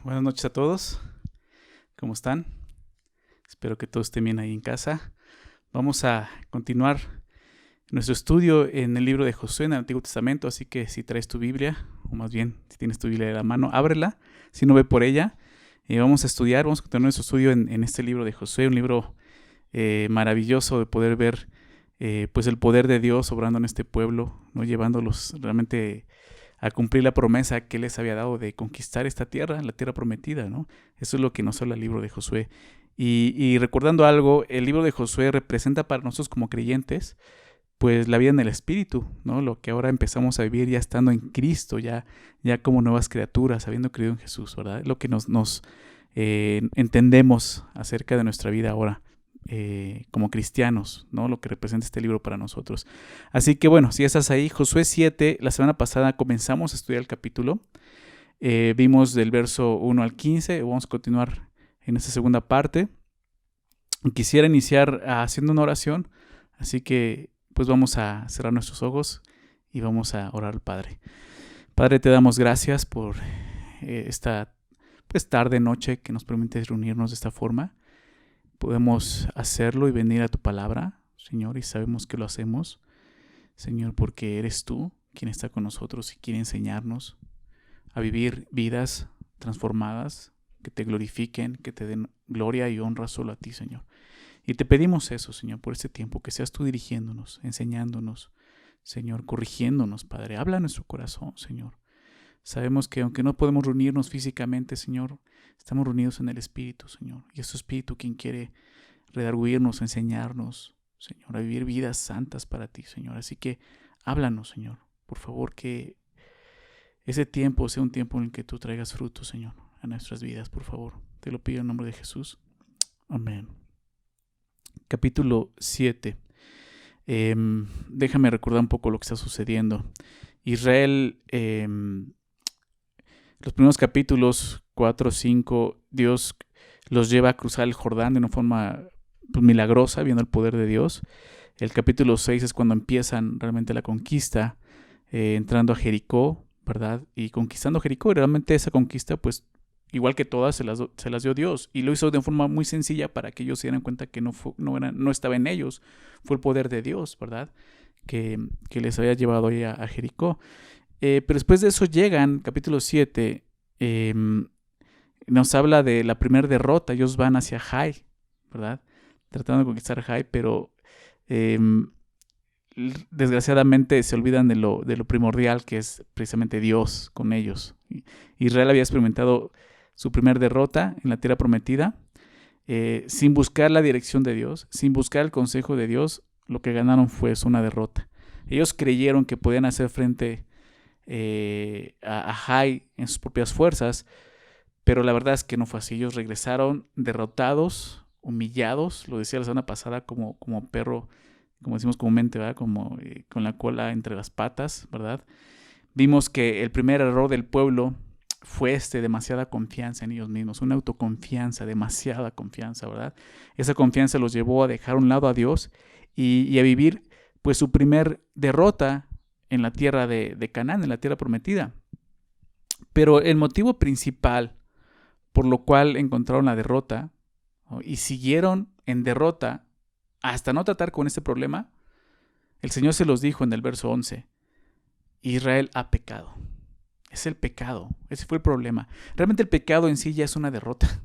Buenas noches a todos. ¿Cómo están? Espero que todos estén bien ahí en casa. Vamos a continuar nuestro estudio en el libro de Josué en el Antiguo Testamento, así que si traes tu Biblia, o más bien si tienes tu Biblia de la mano, ábrela, si no ve por ella. Vamos a continuar nuestro estudio en este libro de Josué, un libro maravilloso de poder ver pues el poder de Dios obrando en este pueblo, ¿no? Llevándolos realmente a cumplir la promesa que Él les había dado de conquistar esta tierra, la tierra prometida, ¿no? Eso es lo que nos habla el libro de Josué. Y recordando algo, el libro de Josué representa para nosotros como creyentes, pues la vida en el Espíritu, ¿no? Lo que ahora empezamos a vivir ya estando en Cristo, ya como nuevas criaturas, habiendo creído en Jesús, ¿verdad? Lo que nos entendemos acerca de nuestra vida ahora. Como cristianos, ¿no? Lo que representa este libro para nosotros. Así que bueno, si estás ahí, Josué 7, la semana pasada comenzamos a estudiar el capítulo. Vimos del verso 1 al 15, vamos a continuar en esta segunda parte. Quisiera iniciar haciendo una oración, así que pues vamos a cerrar nuestros ojos y vamos a orar al Padre. Padre, te damos gracias por esta pues tarde, noche que nos permite reunirnos de esta forma. Podemos hacerlo y venir a tu palabra, Señor, y sabemos que lo hacemos, Señor, porque eres tú quien está con nosotros y quiere enseñarnos a vivir vidas transformadas, que te glorifiquen, que te den gloria y honra solo a ti, Señor. Y te pedimos eso, Señor, por este tiempo, que seas tú dirigiéndonos, enseñándonos, Señor, corrigiéndonos, Padre. Habla a nuestro corazón, Señor. Sabemos que aunque no podemos reunirnos físicamente, Señor, estamos reunidos en el Espíritu, Señor. Y es tu Espíritu quien quiere redarguirnos, enseñarnos, Señor, a vivir vidas santas para ti, Señor. Así que háblanos, Señor. Por favor, que ese tiempo sea un tiempo en el que tú traigas fruto, Señor, a nuestras vidas, por favor. Te lo pido en nombre de Jesús. Amén. Capítulo 7. Déjame recordar un poco lo que está sucediendo. Israel, los primeros capítulos 4, 5, Dios los lleva a cruzar el Jordán de una forma pues, milagrosa, viendo el poder de Dios. El capítulo 6 es cuando empiezan realmente la conquista, entrando a Jericó, ¿verdad? Y conquistando Jericó. Y realmente esa conquista, pues, igual que todas, se las dio Dios. Y lo hizo de forma muy sencilla para que ellos se dieran cuenta que no estaba en ellos. Fue el poder de Dios, ¿verdad? Que les había llevado ahí a Jericó. Pero después de eso llegan, capítulo 7, nos habla de la primera derrota. Ellos van hacia Jai, ¿verdad? Tratando de conquistar Jai, pero desgraciadamente se olvidan de lo primordial que es precisamente Dios con ellos. Israel había experimentado su primera derrota en la tierra prometida, sin buscar la dirección de Dios, sin buscar el consejo de Dios. Lo que ganaron fue una derrota. Ellos creyeron que podían hacer frente a Jai en sus propias fuerzas, pero la verdad es que no fue así. Ellos regresaron derrotados, humillados, lo decía la semana pasada, como perro, como decimos comúnmente, ¿verdad? Como con la cola entre las patas, ¿verdad? Vimos que el primer error del pueblo fue demasiada confianza en ellos mismos, una autoconfianza, demasiada confianza, ¿verdad? Esa confianza los llevó a dejar a un lado a Dios y a vivir pues su primer derrota en la tierra de Canaán, en la tierra prometida. Pero el motivo principal por lo cual encontraron la derrota, ¿no? Y siguieron en derrota hasta no tratar con este problema, el Señor se los dijo en el verso 11, Israel ha pecado. Es el pecado, ese fue el problema. Realmente el pecado en sí ya es una derrota.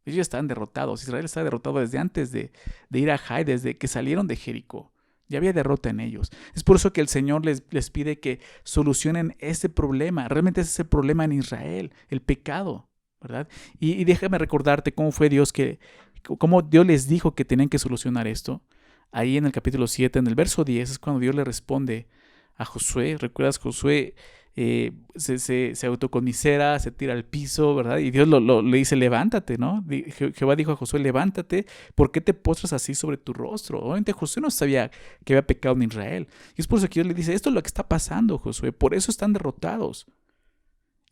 Ellos ya estaban derrotados. Israel está derrotado desde antes de ir a Jai, desde que salieron de Jericó. Ya había derrota en ellos. Es por eso que el Señor les pide que solucionen ese problema. Realmente ese es el problema en Israel, el pecado, ¿verdad? Y déjame recordarte cómo Dios les dijo que tenían que solucionar esto. Ahí en el capítulo 7, en el verso 10, es cuando Dios le responde a Josué. ¿Recuerdas? Josué se autocomisera, se tira al piso, ¿verdad? Y Dios le dice, levántate, ¿no? Jehová dijo a Josué, levántate, ¿por qué te postras así sobre tu rostro? Obviamente Josué no sabía que había pecado en Israel. Y es por eso que Dios le dice, esto es lo que está pasando, Josué, por eso están derrotados.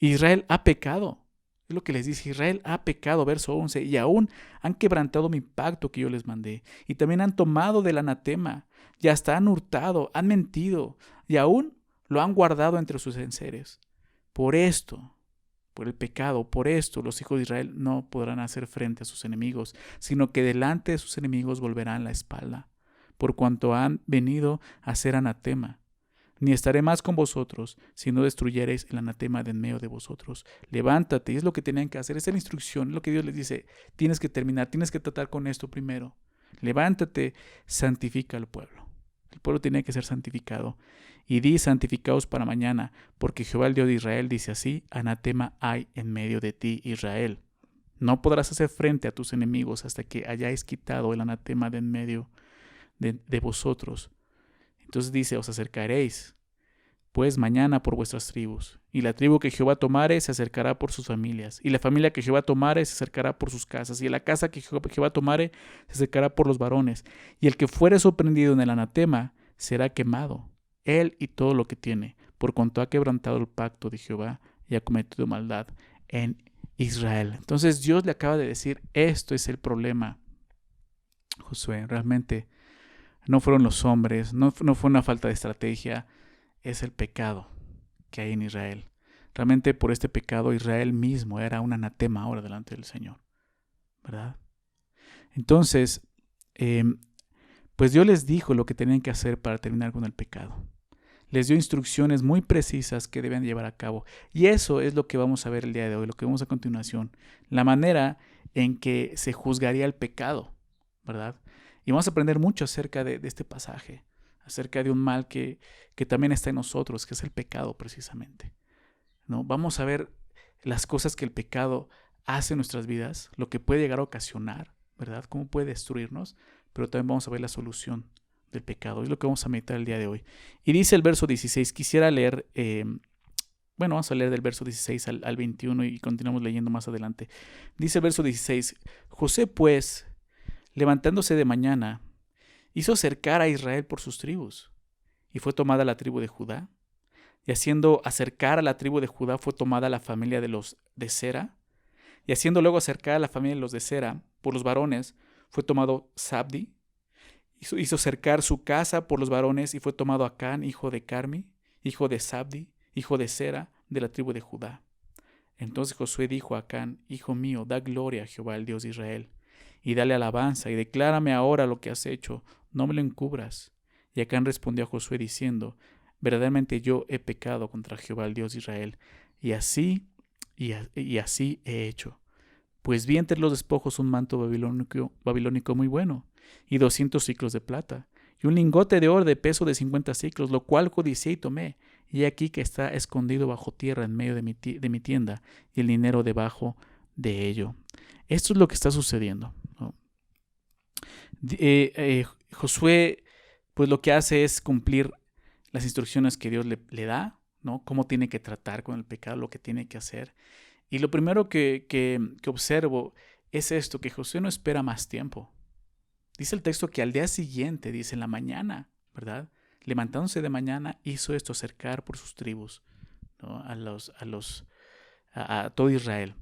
Israel ha pecado. Es lo que les dice, Israel ha pecado, verso 11, y aún han quebrantado mi pacto que yo les mandé, y también han tomado del anatema, y hasta han hurtado, han mentido, y aún lo han guardado entre sus enseres. Por esto por el pecado. Por esto los hijos de Israel no podrán hacer frente a sus enemigos, sino que delante de sus enemigos volverán la espalda, por cuanto han venido a ser anatema. Ni estaré más con vosotros, si no destruyereis el anatema de en medio de vosotros. Levántate, y es lo que tenían que hacer, esa es la instrucción, es lo que Dios les dice, tienes que terminar, tienes que tratar con esto primero. Levántate, santifica al pueblo. El pueblo tiene que ser santificado. Y di, santificaos para mañana, porque Jehová el Dios de Israel dice así, anatema hay en medio de ti, Israel. No podrás hacer frente a tus enemigos hasta que hayáis quitado el anatema de en medio de vosotros. Entonces dice, os acercaréis, pues mañana por vuestras tribus. Y la tribu que Jehová tomare se acercará por sus familias. Y la familia que Jehová tomare se acercará por sus casas. Y la casa que Jehová tomare se acercará por los varones. Y el que fuere sorprendido en el anatema será quemado, él y todo lo que tiene, por cuanto ha quebrantado el pacto de Jehová y ha cometido maldad en Israel. Entonces Dios le acaba de decir, esto es el problema, Josué. Realmente no fueron los hombres, no fue una falta de estrategia, es el pecado que hay en Israel. Realmente por este pecado Israel mismo era un anatema ahora delante del Señor, ¿verdad? Entonces, pues Dios les dijo lo que tenían que hacer para terminar con el pecado. Les dio instrucciones muy precisas que deben llevar a cabo. Y eso es lo que vamos a ver el día de hoy, lo que vemos a continuación. La manera en que se juzgaría el pecado, ¿verdad? Y vamos a aprender mucho acerca de este pasaje, acerca de un mal que también está en nosotros, que es el pecado precisamente, ¿no? Vamos a ver las cosas que el pecado hace en nuestras vidas, lo que puede llegar a ocasionar, ¿verdad? Cómo puede destruirnos, pero también vamos a ver la solución del pecado. Es lo que vamos a meditar el día de hoy. Y dice el verso 16, quisiera leer, vamos a leer del verso 16 al 21 y continuamos leyendo más adelante. Dice el verso 16, José pues, levantándose de mañana, hizo cercar a Israel por sus tribus, y fue tomada la tribu de Judá, y haciendo acercar a la tribu de Judá fue tomada la familia de los de Sera, y haciendo luego acercar a la familia de los de Sera por los varones, fue tomado Zabdi, hizo cercar su casa por los varones, y fue tomado Acán, hijo de Carmi, hijo de Zabdi, hijo de Sera, de la tribu de Judá. Entonces Josué dijo a Acán, hijo mío, da gloria a Jehová el Dios de Israel, y dale alabanza, y declárame ahora lo que has hecho, no me lo encubras. Y Acán respondió a Josué diciendo, verdaderamente yo he pecado contra Jehová el Dios de Israel, y así he hecho. Pues vi entre los despojos un manto babilónico muy bueno, y 200 siclos de plata, y un lingote de oro de peso de 50 siclos, lo cual codicié y tomé, y aquí que está escondido bajo tierra en medio de mi tienda, y el dinero debajo de ello. Esto es lo que está sucediendo, ¿no? Josué, pues lo que hace es cumplir las instrucciones que Dios le da, ¿no? Cómo tiene que tratar con el pecado, lo que tiene que hacer. Y lo primero que observo es esto, que Josué no espera más tiempo. Dice el texto que al día siguiente, dice en la mañana, ¿verdad? Levantándose de mañana, hizo esto, acercar por sus tribus, ¿no? a todo Israel.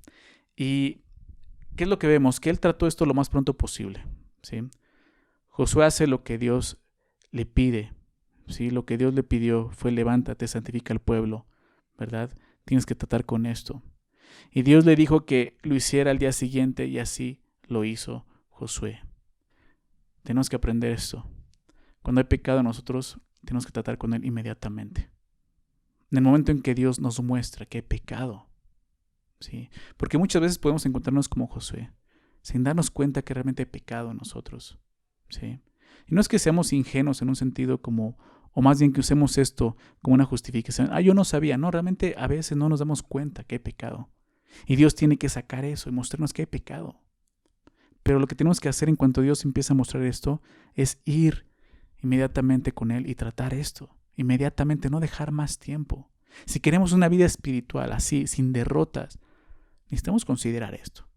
Y ¿qué es lo que vemos? Que él trató esto lo más pronto posible, ¿sí? Josué hace lo que Dios le pide, ¿sí? Lo que Dios le pidió fue levántate, santifica al pueblo, ¿verdad? Tienes que tratar con esto. Y Dios le dijo que lo hiciera al día siguiente y así lo hizo Josué. Tenemos que aprender esto. Cuando hay pecado en nosotros, tenemos que tratar con él inmediatamente. En el momento en que Dios nos muestra que hay pecado, ¿sí? Porque muchas veces podemos encontrarnos como Josué, sin darnos cuenta que realmente hay pecado en nosotros, ¿sí? Y no es que seamos ingenuos en un sentido como, o más bien que usemos esto como una justificación. Yo no sabía. No, realmente a veces no nos damos cuenta que hay pecado. Y Dios tiene que sacar eso y mostrarnos que hay pecado. Pero lo que tenemos que hacer en cuanto Dios empieza a mostrar esto es ir inmediatamente con Él y tratar esto. Inmediatamente, no dejar más tiempo. Si queremos una vida espiritual así, sin derrotas, necesitamos considerar esto.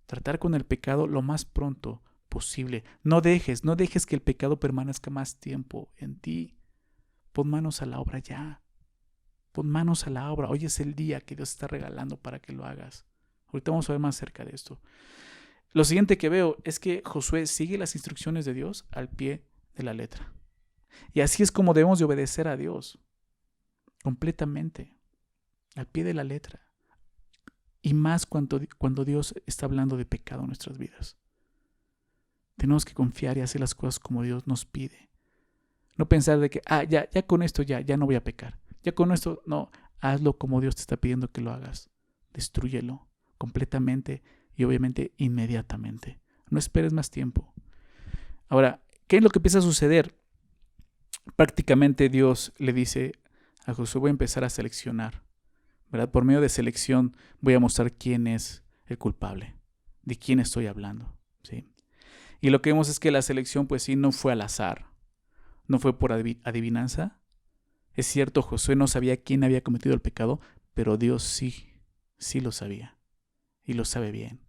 Tratar con el pecado lo más pronto posible. No dejes que el pecado permanezca más tiempo en ti. Pon manos a la obra ya. Pon manos a la obra. Hoy es el día que Dios está regalando para que lo hagas. Ahorita vamos a ver más acerca de esto. Lo siguiente que veo es que Josué sigue las instrucciones de Dios al pie de la letra. Y así es como debemos de obedecer a Dios. Completamente. Al pie de la letra. Y más cuando Dios está hablando de pecado en nuestras vidas. Tenemos que confiar y hacer las cosas como Dios nos pide. No pensar de que, ya con esto ya no voy a pecar. Ya con esto, no, hazlo como Dios te está pidiendo que lo hagas. Destrúyelo completamente y obviamente inmediatamente. No esperes más tiempo. Ahora, ¿qué es lo que empieza a suceder? Prácticamente Dios le dice a Josué, voy a empezar a seleccionar, ¿verdad? Por medio de selección voy a mostrar quién es el culpable, de quién estoy hablando, ¿sí? Y lo que vemos es que la selección, pues sí, no fue al azar, no fue por adivinanza. Es cierto, Josué no sabía quién había cometido el pecado, pero Dios sí lo sabía y lo sabe bien.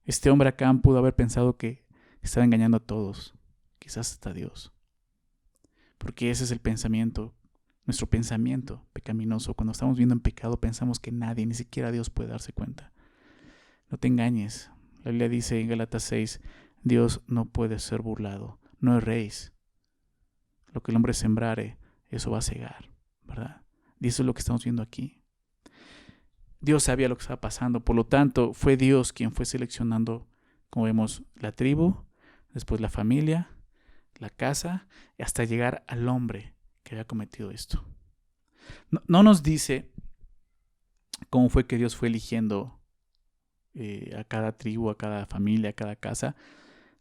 Este hombre acá pudo haber pensado que estaba engañando a todos, quizás hasta a Dios. Porque ese es el pensamiento, nuestro pensamiento pecaminoso. Cuando estamos viendo en pecado pensamos que nadie, ni siquiera Dios puede darse cuenta. No te engañes. La Biblia dice en Gálatas 6, Dios no puede ser burlado. No erréis. Lo que el hombre sembrare, eso va a cegar, ¿verdad? Y eso es lo que estamos viendo aquí. Dios sabía lo que estaba pasando, por lo tanto, fue Dios quien fue seleccionando, como vemos, la tribu, después la familia, la casa, hasta llegar al hombre que había cometido esto. No nos dice cómo fue que Dios fue eligiendo a cada tribu, a cada familia, a cada casa,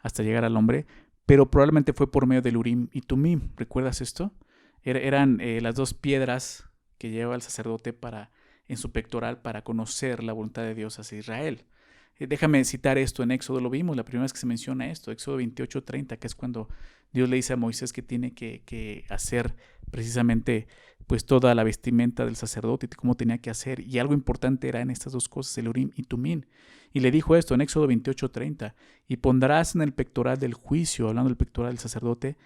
hasta llegar al hombre, pero probablemente fue por medio del Urim y Tumim. ¿Recuerdas esto? Eran las dos piedras que llevaba el sacerdote en su pectoral para conocer la voluntad de Dios hacia Israel. Déjame citar esto en Éxodo, lo vimos la primera vez que se menciona esto, Éxodo 28:30, que es cuando Dios le dice a Moisés que tiene que hacer precisamente pues toda la vestimenta del sacerdote y cómo tenía que hacer. Y algo importante era en estas dos cosas, el Urim y Tumim. Y le dijo esto en Éxodo 28:30, y pondrás en el pectoral del juicio, hablando del pectoral del sacerdote,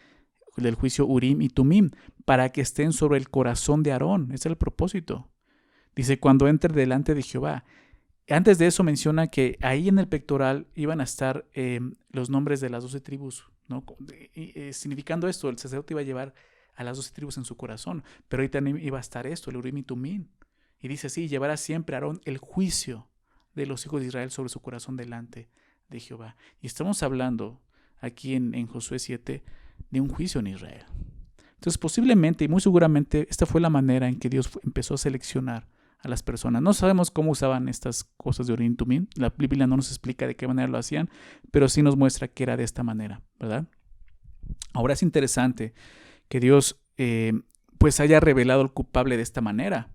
del juicio Urim y Tumim, para que estén sobre el corazón de Aarón. Ese es el propósito. Dice, cuando entre delante de Jehová. Antes de eso menciona que ahí en el pectoral iban a estar los nombres de las 12 tribus, ¿no? Significando esto, el sacerdote iba a llevar a las 12 tribus en su corazón, pero ahí también iba a estar esto, el Urim y Tumim. Y dice así, llevará siempre Aarón el juicio de los hijos de Israel sobre su corazón delante de Jehová. Y estamos hablando aquí en Josué 7 de un juicio en Israel. Entonces posiblemente y muy seguramente esta fue la manera en que Dios empezó a seleccionar a las personas. No sabemos cómo usaban estas cosas de Urim y Tumim. La Biblia no nos explica de qué manera lo hacían, pero sí nos muestra que era de esta manera, ¿verdad? Ahora es interesante que Dios pues haya revelado al culpable de esta manera.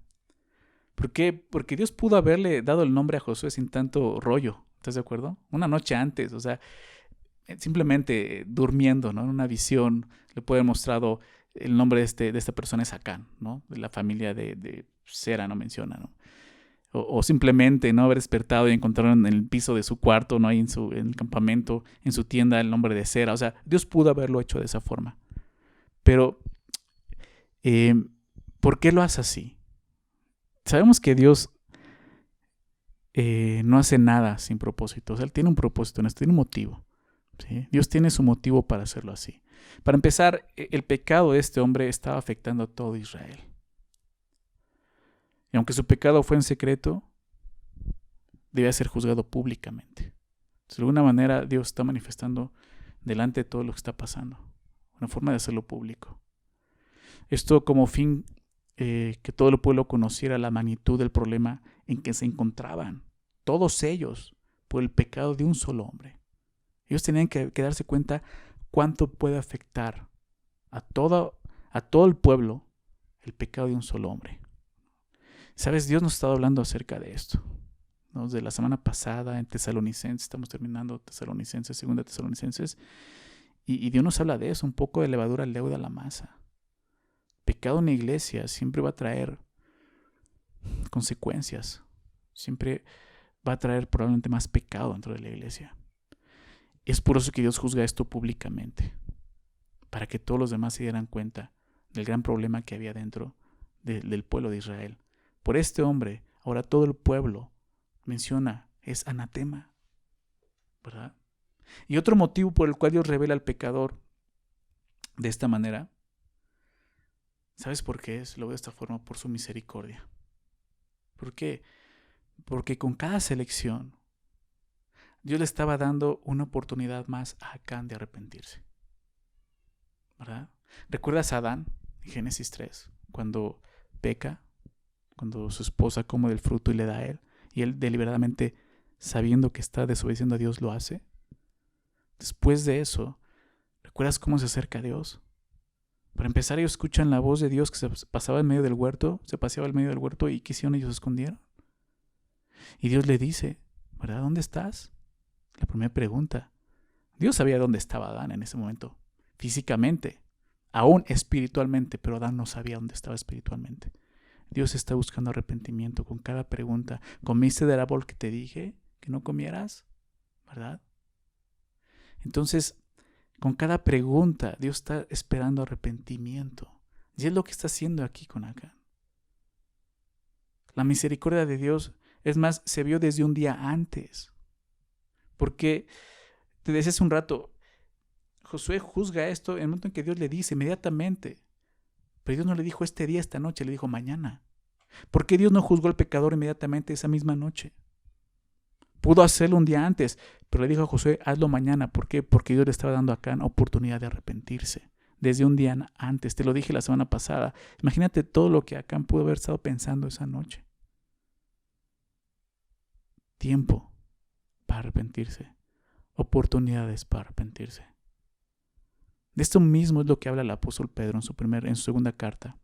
¿Por qué? Porque Dios pudo haberle dado el nombre a Josué sin tanto rollo. ¿Estás de acuerdo? Una noche antes, o sea, simplemente durmiendo, ¿no? En una visión le puede haber mostrado el nombre de esta persona es Acán, ¿no? De la familia de Sera, no menciona, ¿no? O simplemente no haber despertado y encontraron en el piso de su cuarto, ¿no? Ahí en el campamento, en su tienda, el nombre de Sera. O sea, Dios pudo haberlo hecho de esa forma. Pero, ¿por qué lo hace así? Sabemos que Dios no hace nada sin propósito. O sea, Él tiene un propósito en esto, tiene un motivo. ¿Sí? Dios tiene su motivo para hacerlo así. Para empezar, el pecado de este hombre estaba afectando a todo Israel. Y aunque su pecado fue en secreto, debía ser juzgado públicamente. De alguna manera, Dios está manifestando delante de todo lo que está pasando. Una forma de hacerlo público. Esto como fin que todo el pueblo conociera la magnitud del problema en que se encontraban, todos ellos, por el pecado de un solo hombre. Ellos tenían que darse cuenta cuánto puede afectar a todo el pueblo el pecado de un solo hombre. ¿Sabes? Dios nos ha estado hablando acerca de esto, ¿no? De la semana pasada en Tesalonicenses, estamos terminando Tesalonicenses, segunda Tesalonicenses, y Dios nos habla de eso, un poco de levadura leuda a la masa. Pecado en la iglesia siempre va a traer consecuencias, siempre va a traer probablemente más pecado dentro de la iglesia. Es por eso que Dios juzga esto públicamente, para que todos los demás se dieran cuenta del gran problema que había dentro del pueblo de Israel. Por este hombre, ahora todo el pueblo menciona, es anatema, ¿verdad? Y otro motivo por el cual Dios revela al pecador de esta manera, ¿sabes por qué es? Lo veo de esta forma, por su misericordia. ¿Por qué? Porque con cada selección, Dios le estaba dando una oportunidad más a Acán de arrepentirse. ¿Verdad? ¿Recuerdas a Adán en Génesis 3? Cuando peca, cuando su esposa come del fruto y le da a él, y él deliberadamente, sabiendo que está desobedeciendo a Dios, lo hace. Después de eso, ¿recuerdas cómo se acerca a Dios? Para empezar, ellos escuchan la voz de Dios que se pasaba en medio del huerto, se paseaba en medio del huerto, y ¿qué hicieron? Ellos se escondieron. Y Dios le dice, ¿verdad? ¿Dónde estás? La primera pregunta. Dios sabía dónde estaba Adán en ese momento, físicamente, aún espiritualmente, pero Adán no sabía dónde estaba espiritualmente. Dios está buscando arrepentimiento con cada pregunta. ¿Comiste del árbol que te dije que no comieras? ¿Verdad? Entonces, con cada pregunta, Dios está esperando arrepentimiento. Y es lo que está haciendo aquí con Acán. La misericordia de Dios, es más, se vio desde un día antes. Porque, te decía hace un rato, Josué juzga esto en el momento en que Dios le dice inmediatamente. Pero Dios no le dijo este día, esta noche, le dijo mañana. ¿Por qué Dios no juzgó al pecador inmediatamente esa misma noche? Pudo hacerlo un día antes, pero le dijo a Josué, hazlo mañana. ¿Por qué? Porque Dios le estaba dando a Acán oportunidad de arrepentirse. Desde un día antes, te lo dije la semana pasada. Imagínate todo lo que Acán pudo haber estado pensando esa noche. Tiempo para arrepentirse. Oportunidades para arrepentirse. De esto mismo es lo que habla el apóstol Pedro en su segunda carta.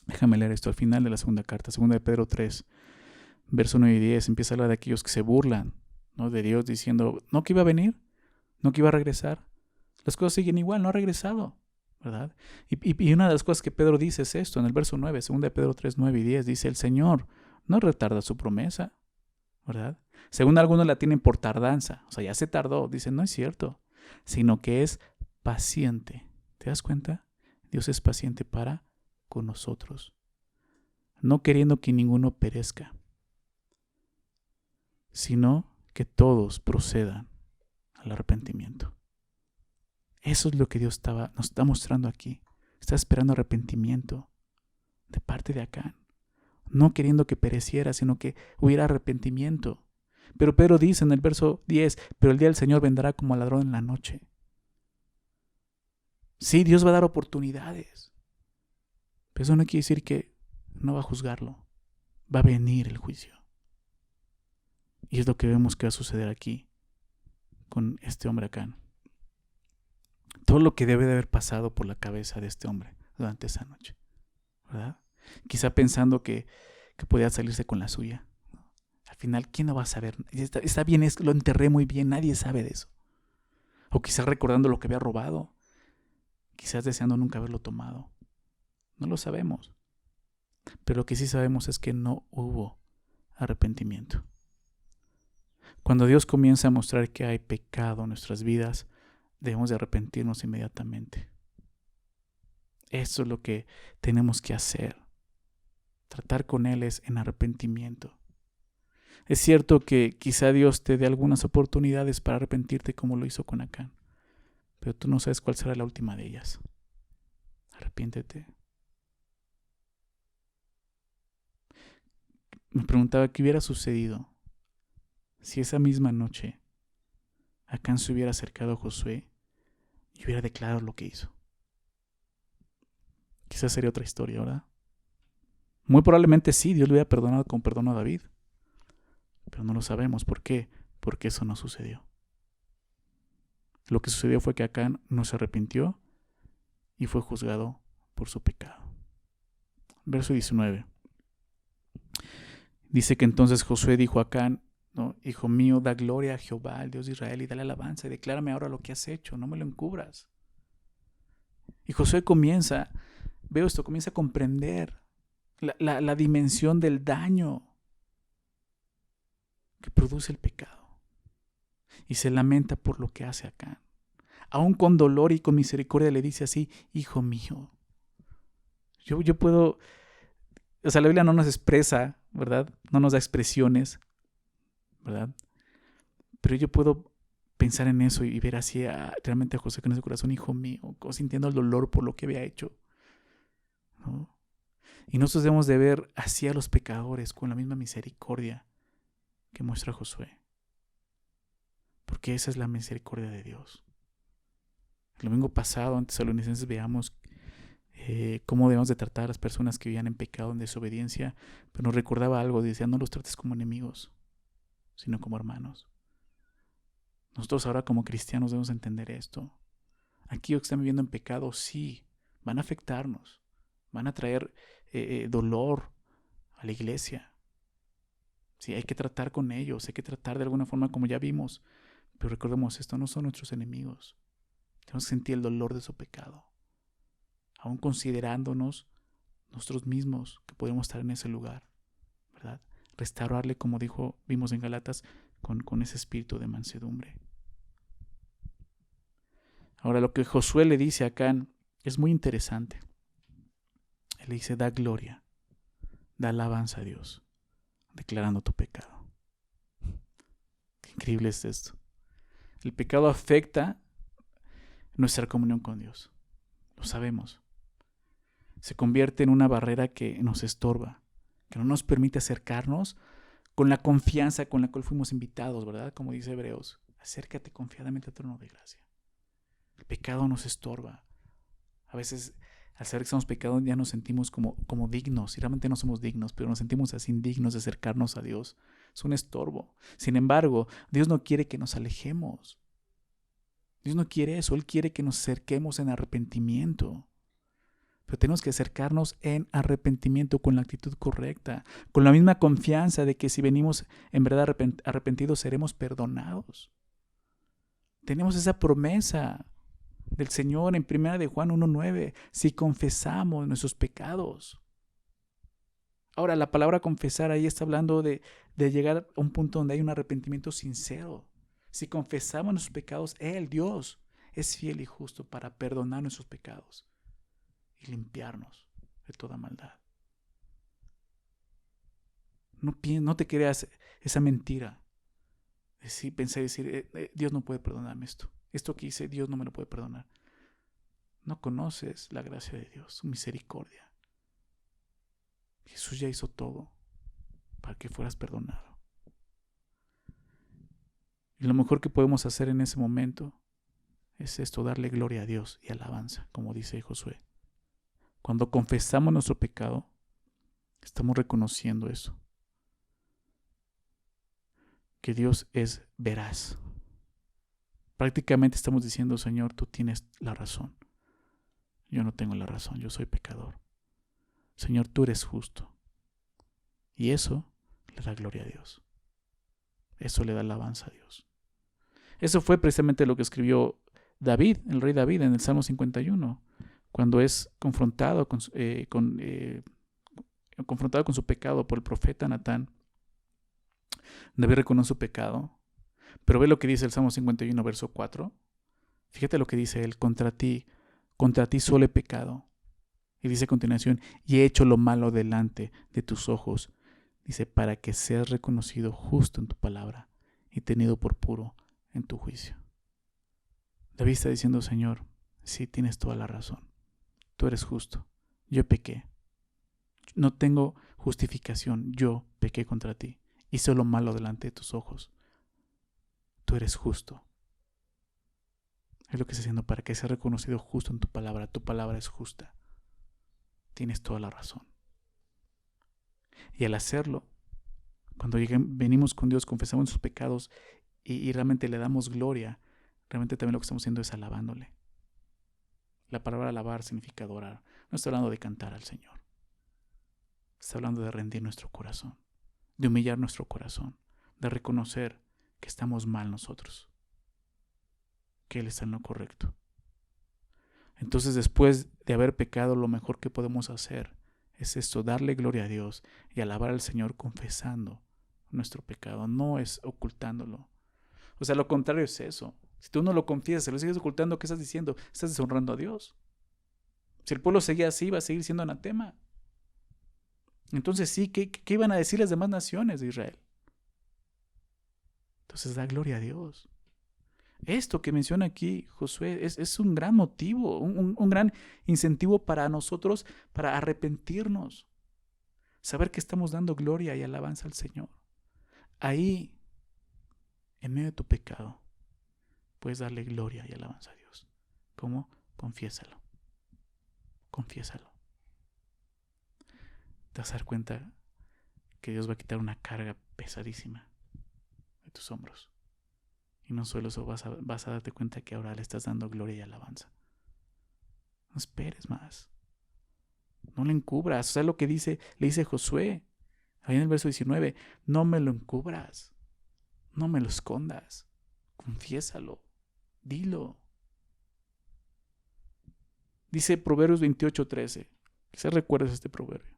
Déjame leer esto al final de la segunda carta, segunda de Pedro 3, verso 9 y 10. Empieza a hablar de aquellos que se burlan, ¿no?, de Dios, diciendo, ¿no que iba a venir? ¿No que iba a regresar? Las cosas siguen igual, no ha regresado, ¿verdad? Y una de las cosas que Pedro dice es esto, en el verso 9, segunda de Pedro 3, 9 y 10, dice, el Señor no retarda su promesa, ¿verdad? Según algunos la tienen por tardanza, o sea, ya se tardó. Dicen, no es cierto, sino que es paciente. ¿Te das cuenta? Dios es paciente para con nosotros, no queriendo que ninguno perezca, sino que todos procedan al arrepentimiento. Eso es lo que Dios nos está mostrando aquí. Está esperando arrepentimiento de parte de Acán, no queriendo que pereciera, sino que hubiera arrepentimiento. Pero Pedro dice en el verso 10, pero el día del Señor vendrá como ladrón en la noche. Sí, Dios va a dar oportunidades, pero eso no quiere decir que no va a juzgarlo. Va a venir el juicio. Y es lo que vemos que va a suceder aquí con este hombre Acán. Todo lo que debe de haber pasado por la cabeza de este hombre durante esa noche, ¿verdad? Quizá pensando que podía salirse con la suya. Al final, ¿quién no va a saber? Está bien, lo enterré muy bien, nadie sabe de eso. O quizás recordando lo que había robado. Quizás deseando nunca haberlo tomado. No lo sabemos. Pero lo que sí sabemos es que no hubo arrepentimiento. Cuando Dios comienza a mostrar que hay pecado en nuestras vidas, debemos de arrepentirnos inmediatamente. Eso es lo que tenemos que hacer. Tratar con Él es en arrepentimiento. Es cierto que quizá Dios te dé algunas oportunidades para arrepentirte como lo hizo con Acán, pero tú no sabes cuál será la última de ellas. Arrepiéntete. Me preguntaba qué hubiera sucedido si esa misma noche Acán se hubiera acercado a Josué y hubiera declarado lo que hizo. Quizás sería otra historia, ¿verdad? Muy probablemente sí, Dios le hubiera perdonado como perdonó a David. Pero no lo sabemos. ¿Por qué? Porque eso no sucedió. Lo que sucedió fue que Acán no se arrepintió y fue juzgado por su pecado. Verso 19. Dice que entonces Josué dijo a Acán, ¿no? Hijo mío, da gloria a Jehová, el Dios de Israel, y dale alabanza, y declárame ahora lo que has hecho, no me lo encubras. Y Josué comienza a comprender la dimensión del daño que produce el pecado. Y se lamenta por lo que hace Acán. Aún con dolor y con misericordia le dice así, hijo mío. Yo puedo, o sea, la Biblia no nos expresa, ¿verdad? No nos da expresiones, ¿verdad? Pero yo puedo pensar en eso y ver así realmente a José con ese corazón, hijo mío, sintiendo el dolor por lo que había hecho, ¿no? Y nosotros debemos de ver así a los pecadores con la misma misericordia que muestra Josué. Porque esa es la misericordia de Dios. El domingo pasado, en Tesalonicenses, veamos cómo debemos de tratar a las personas que vivían en pecado, en desobediencia, pero nos recordaba algo, decía, no los trates como enemigos, sino como hermanos. Nosotros ahora como cristianos debemos entender esto. Aquellos que están viviendo en pecado, sí, van a afectarnos, van a traer dolor a la iglesia. Sí, hay que tratar con ellos, hay que tratar de alguna forma como ya vimos, pero recordemos esto, no son nuestros enemigos. Tenemos que sentir el dolor de su pecado, aún considerándonos nosotros mismos que podemos estar en ese lugar, ¿verdad? Restaurarle, como vimos en Galatas, con ese espíritu de mansedumbre. Ahora, lo que Josué le dice acá es muy interesante. Él le dice, da gloria, da alabanza a Dios, declarando tu pecado. Qué increíble es esto. El pecado afecta nuestra comunión con Dios. Lo sabemos. Se convierte en una barrera que nos estorba, que no nos permite acercarnos con la confianza con la cual fuimos invitados, ¿verdad? Como dice Hebreos, acércate confiadamente al trono de gracia. El pecado nos estorba. A veces, al saber que somos pecados, ya nos sentimos como dignos, y realmente no somos dignos, pero nos sentimos así indignos de acercarnos a Dios. Es un estorbo. Sin embargo, Dios no quiere que nos alejemos. Dios no quiere eso, Él quiere que nos acerquemos en arrepentimiento. Pero tenemos que acercarnos en arrepentimiento con la actitud correcta, con la misma confianza de que si venimos en verdad arrepentidos seremos perdonados. Tenemos esa promesa del Señor en 1 de Juan 1:9, si confesamos nuestros pecados. Ahora, la palabra confesar ahí está hablando de llegar a un punto donde hay un arrepentimiento sincero. Si confesamos nuestros pecados, Él, Dios, es fiel y justo para perdonar nuestros pecados y limpiarnos de toda maldad. No te creas esa mentira. Pensé decir, Dios no puede perdonarme esto. Esto que hice, Dios no me lo puede perdonar. No conoces la gracia de Dios, su misericordia. Jesús ya hizo todo para que fueras perdonado. Y lo mejor que podemos hacer en ese momento es esto, darle gloria a Dios y alabanza, como dice Josué. Cuando confesamos nuestro pecado, estamos reconociendo eso. Que Dios es veraz. Prácticamente estamos diciendo, Señor, tú tienes la razón. Yo no tengo la razón, yo soy pecador. Señor, tú eres justo. Y eso le da gloria a Dios. Eso le da alabanza a Dios. Eso fue precisamente lo que escribió David, el rey David, en el Salmo 51, cuando es confrontado con su pecado por el profeta Natán. David reconoce su pecado, pero ve lo que dice el Salmo 51, verso 4. Fíjate lo que dice él, contra ti solo he pecado. Y dice a continuación, y he hecho lo malo delante de tus ojos. Dice, para que seas reconocido justo en tu palabra y tenido por puro en tu juicio. David está diciendo, Señor, sí tienes toda la razón. Tú eres justo. Yo pequé. No tengo justificación. Yo pequé contra ti. Hice lo malo delante de tus ojos. Tú eres justo. Es lo que está haciendo para que seas reconocido justo en tu palabra. Tu palabra es justa. Tienes toda la razón. Y al hacerlo, cuando venimos con Dios, confesamos sus pecados y realmente le damos gloria, realmente también lo que estamos haciendo es alabándole. La palabra alabar significa adorar. No está hablando de cantar al Señor. Está hablando de rendir nuestro corazón, de humillar nuestro corazón, de reconocer que estamos mal nosotros, que Él está en lo correcto. Entonces, después de haber pecado, lo mejor que podemos hacer es esto, darle gloria a Dios y alabar al Señor confesando nuestro pecado, no es ocultándolo. O sea, lo contrario es eso. Si tú no lo confiesas, se lo sigues ocultando, ¿qué estás diciendo? Estás deshonrando a Dios. Si el pueblo seguía así, iba a seguir siendo anatema. Entonces sí, ¿qué iban a decir las demás naciones de Israel? Entonces da gloria a Dios. Esto que menciona aquí Josué es un gran motivo, un gran incentivo para nosotros para arrepentirnos. Saber que estamos dando gloria y alabanza al Señor. Ahí, en medio de tu pecado, puedes darle gloria y alabanza a Dios. ¿Cómo? Confiésalo. Confiésalo. Te vas a dar cuenta que Dios va a quitar una carga pesadísima de tus hombros. Y no solo eso, vas a darte cuenta que ahora le estás dando gloria y alabanza. No esperes más. No lo encubras. O sea, lo que le dice Josué, ahí en el verso 19, no me lo encubras. No me lo escondas. Confiésalo. Dilo. Dice Proverbios 28:13. Quizás recuerdes este proverbio.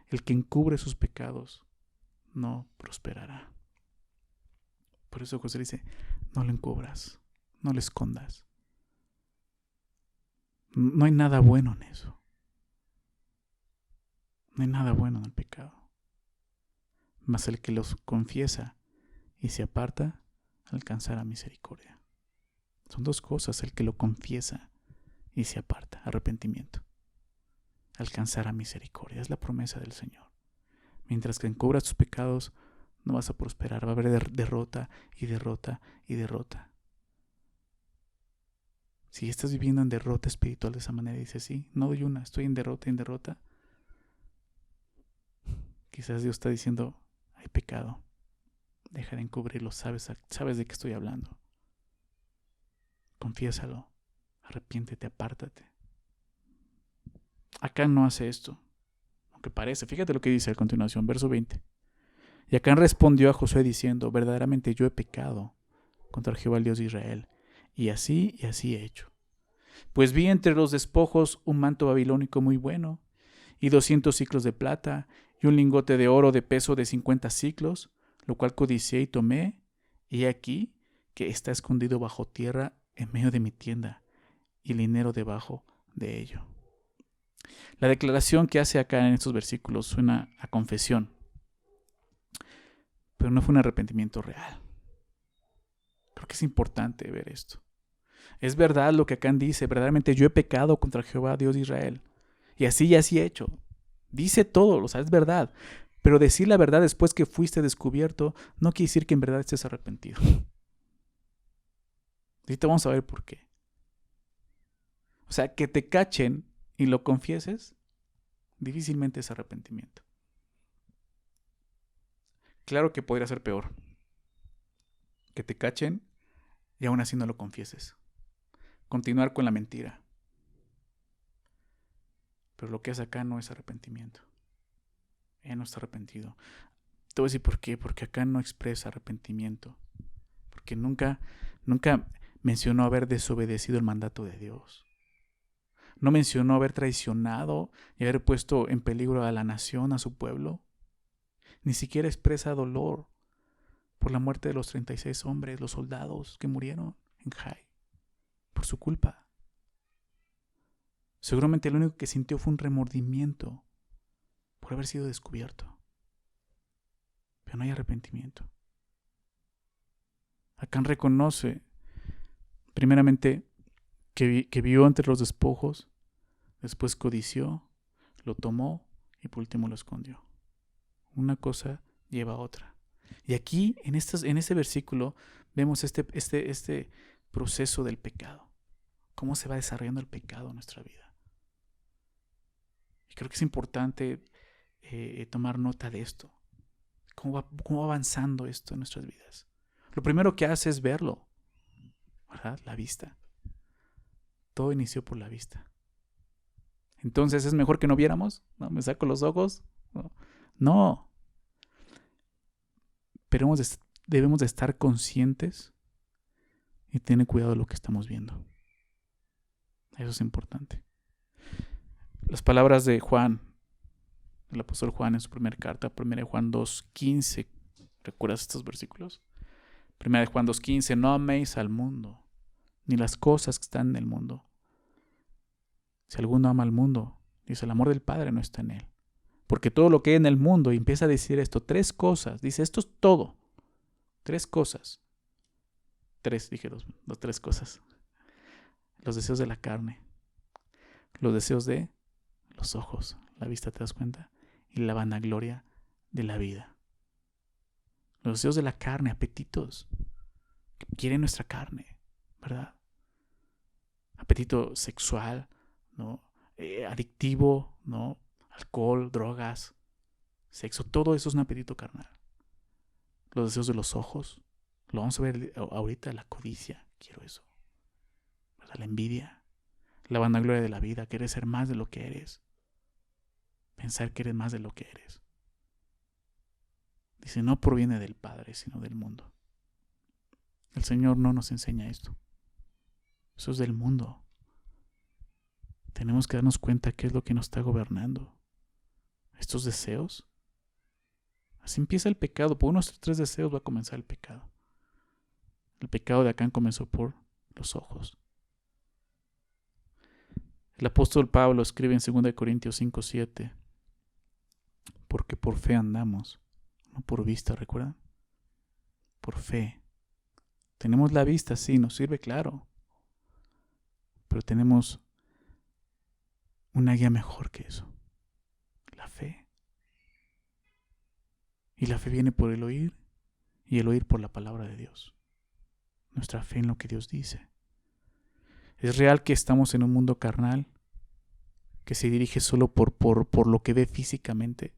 El que encubre sus pecados no prosperará. Por eso José dice, no lo encubras, no lo escondas. No hay nada bueno en eso. No hay nada bueno en el pecado. Mas el que los confiesa y se aparta, alcanzará misericordia. Son dos cosas, el que lo confiesa y se aparta, arrepentimiento. Alcanzará misericordia, es la promesa del Señor. Mientras que encubras tus pecados, no vas a prosperar, va a haber derrota y derrota y derrota. Si estás viviendo en derrota espiritual de esa manera y dices, sí, no doy una, estoy en derrota, quizás Dios está diciendo, hay pecado, deja de encubrirlo, sabes de qué estoy hablando. Confiésalo, arrepiéntete, apártate. Acán no hace esto, aunque parece. Fíjate lo que dice a continuación, verso 20. Y Acán respondió a Josué diciendo, verdaderamente yo he pecado contra Jehová el Dios de Israel, y así he hecho. Pues vi entre los despojos un manto babilónico muy bueno, y 200 siclos de plata, y un lingote de oro de peso de 50 siclos, lo cual codicié y tomé, y he aquí que está escondido bajo tierra en medio de mi tienda, y el dinero debajo de ello. La declaración que hace acá en estos versículos suena a confesión, pero no fue un arrepentimiento real. Creo que es importante ver esto. Es verdad lo que Acán dice, verdaderamente yo he pecado contra Jehová, Dios de Israel, y así he hecho. Dice todo, o sea, es verdad. Pero decir la verdad después que fuiste descubierto no quiere decir que en verdad estés arrepentido. Ahorita vamos a ver por qué. O sea, que te cachen y lo confieses, difícilmente es arrepentimiento. Claro que podría ser peor. Que te cachen y aún así no lo confieses. Continuar con la mentira. Pero lo que hace acá no es arrepentimiento. Él no está arrepentido. Te voy a decir por qué. Porque acá no expresa arrepentimiento. Porque nunca mencionó haber desobedecido el mandato de Dios. No mencionó haber traicionado y haber puesto en peligro a la nación, a su pueblo. Ni siquiera expresa dolor por la muerte de los 36 hombres, los soldados que murieron en Jai, por su culpa. Seguramente lo único que sintió fue un remordimiento por haber sido descubierto. Pero no hay arrepentimiento. Acán reconoce, primeramente, que vio entre los despojos, después codició, lo tomó y por último lo escondió. Una cosa lleva a otra. Y aquí, en este versículo, vemos este proceso del pecado. Cómo se va desarrollando el pecado en nuestra vida. Y creo que es importante tomar nota de esto. Cómo va avanzando esto en nuestras vidas. Lo primero que hace es verlo, ¿verdad? La vista. Todo inició por la vista. Entonces, ¿es mejor que no viéramos? ¿No? ¿Me saco los ojos? No. Pero debemos de estar conscientes y tener cuidado de lo que estamos viendo. Eso es importante. Las palabras de Juan, el apóstol Juan en su primera carta, 1 Juan 2:15. ¿Recuerdas estos versículos? 1 Juan 2:15. No améis al mundo, ni las cosas que están en el mundo. Si alguno ama al mundo, dice, el amor del Padre no está en él. Porque todo lo que hay en el mundo, y empieza a decir esto, 3 cosas. Dice, esto es todo. 3 cosas. 3, dije 3 cosas. Los deseos de la carne, los deseos de los ojos, la vista, ¿te das cuenta? y la vanagloria de la vida. Los deseos de la carne, apetitos que quieren nuestra carne, ¿verdad? Apetito sexual, ¿no? Adictivo, ¿no? Alcohol, drogas, sexo, todo eso es un apetito carnal. Los deseos de los ojos, lo vamos a ver ahorita, la codicia, quiero eso, ¿verdad? La envidia, la vanagloria de la vida, querer ser más de lo que eres, pensar que eres más de lo que eres. Dice, no proviene del Padre, sino del mundo. El Señor no nos enseña esto. Eso es del mundo. Tenemos que darnos cuenta qué es lo que nos está gobernando. Estos deseos. Así empieza el pecado. Por unos 3 deseos va a comenzar el pecado. El pecado de Acán comenzó por los ojos. El apóstol Pablo escribe en 2 Corintios 5:7, porque por fe andamos, no por vista, ¿recuerdan? Por fe. Tenemos la vista, sí, nos sirve, claro. Pero tenemos una guía mejor que eso. La fe. Y la fe viene por el oír, y el oír por la palabra de Dios. Nuestra fe en lo que Dios dice. Es real que estamos en un mundo carnal que se dirige solo por lo que ve físicamente.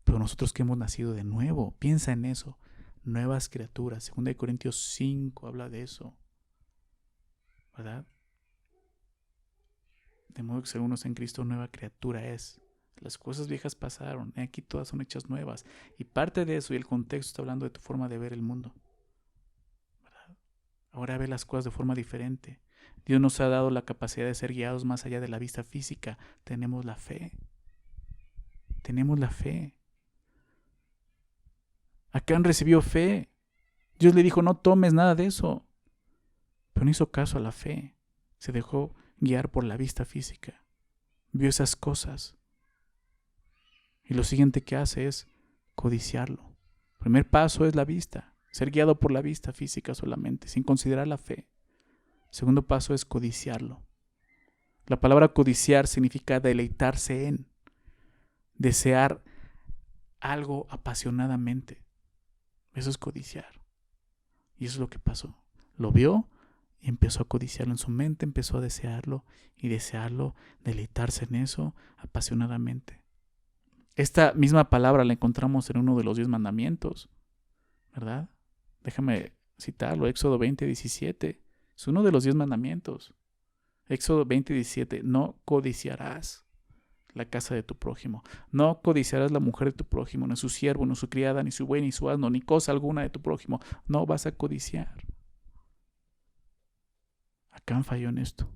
Pero nosotros que hemos nacido de nuevo, piensa en eso. Nuevas criaturas. 2 Corintios 5 habla de eso. ¿Verdad? De modo que si alguno está en Cristo, nueva criatura es. Las cosas viejas pasaron, aquí todas son hechas nuevas. Y parte de eso y el contexto está hablando de tu forma de ver el mundo. ¿Verdad? Ahora ve las cosas de forma diferente. Dios nos ha dado la capacidad de ser guiados más allá de la vista física. Tenemos la fe. Tenemos la fe. Acán recibió fe. Dios le dijo, no tomes nada de eso. Pero no hizo caso a la fe. Se dejó guiar por la vista física. Vio esas cosas. Y lo siguiente que hace es codiciarlo. El primer paso es la vista. Ser guiado por la vista física solamente, sin considerar la fe. El segundo paso es codiciarlo. La palabra codiciar significa deleitarse en. Desear algo apasionadamente. Eso es codiciar. Y eso es lo que pasó. Lo vio y empezó a codiciarlo en su mente, empezó a desearlo y desearlo, deleitarse en eso apasionadamente. Esta misma palabra la encontramos en uno de los 10 mandamientos, ¿verdad? Déjame citarlo, Éxodo 20:17. Es uno de los 10 mandamientos. Éxodo 20:17. No codiciarás la casa de tu prójimo. No codiciarás la mujer de tu prójimo, ni su siervo, ni su criada, ni su buey, ni su asno, ni cosa alguna de tu prójimo. No vas a codiciar. Acán falló en esto.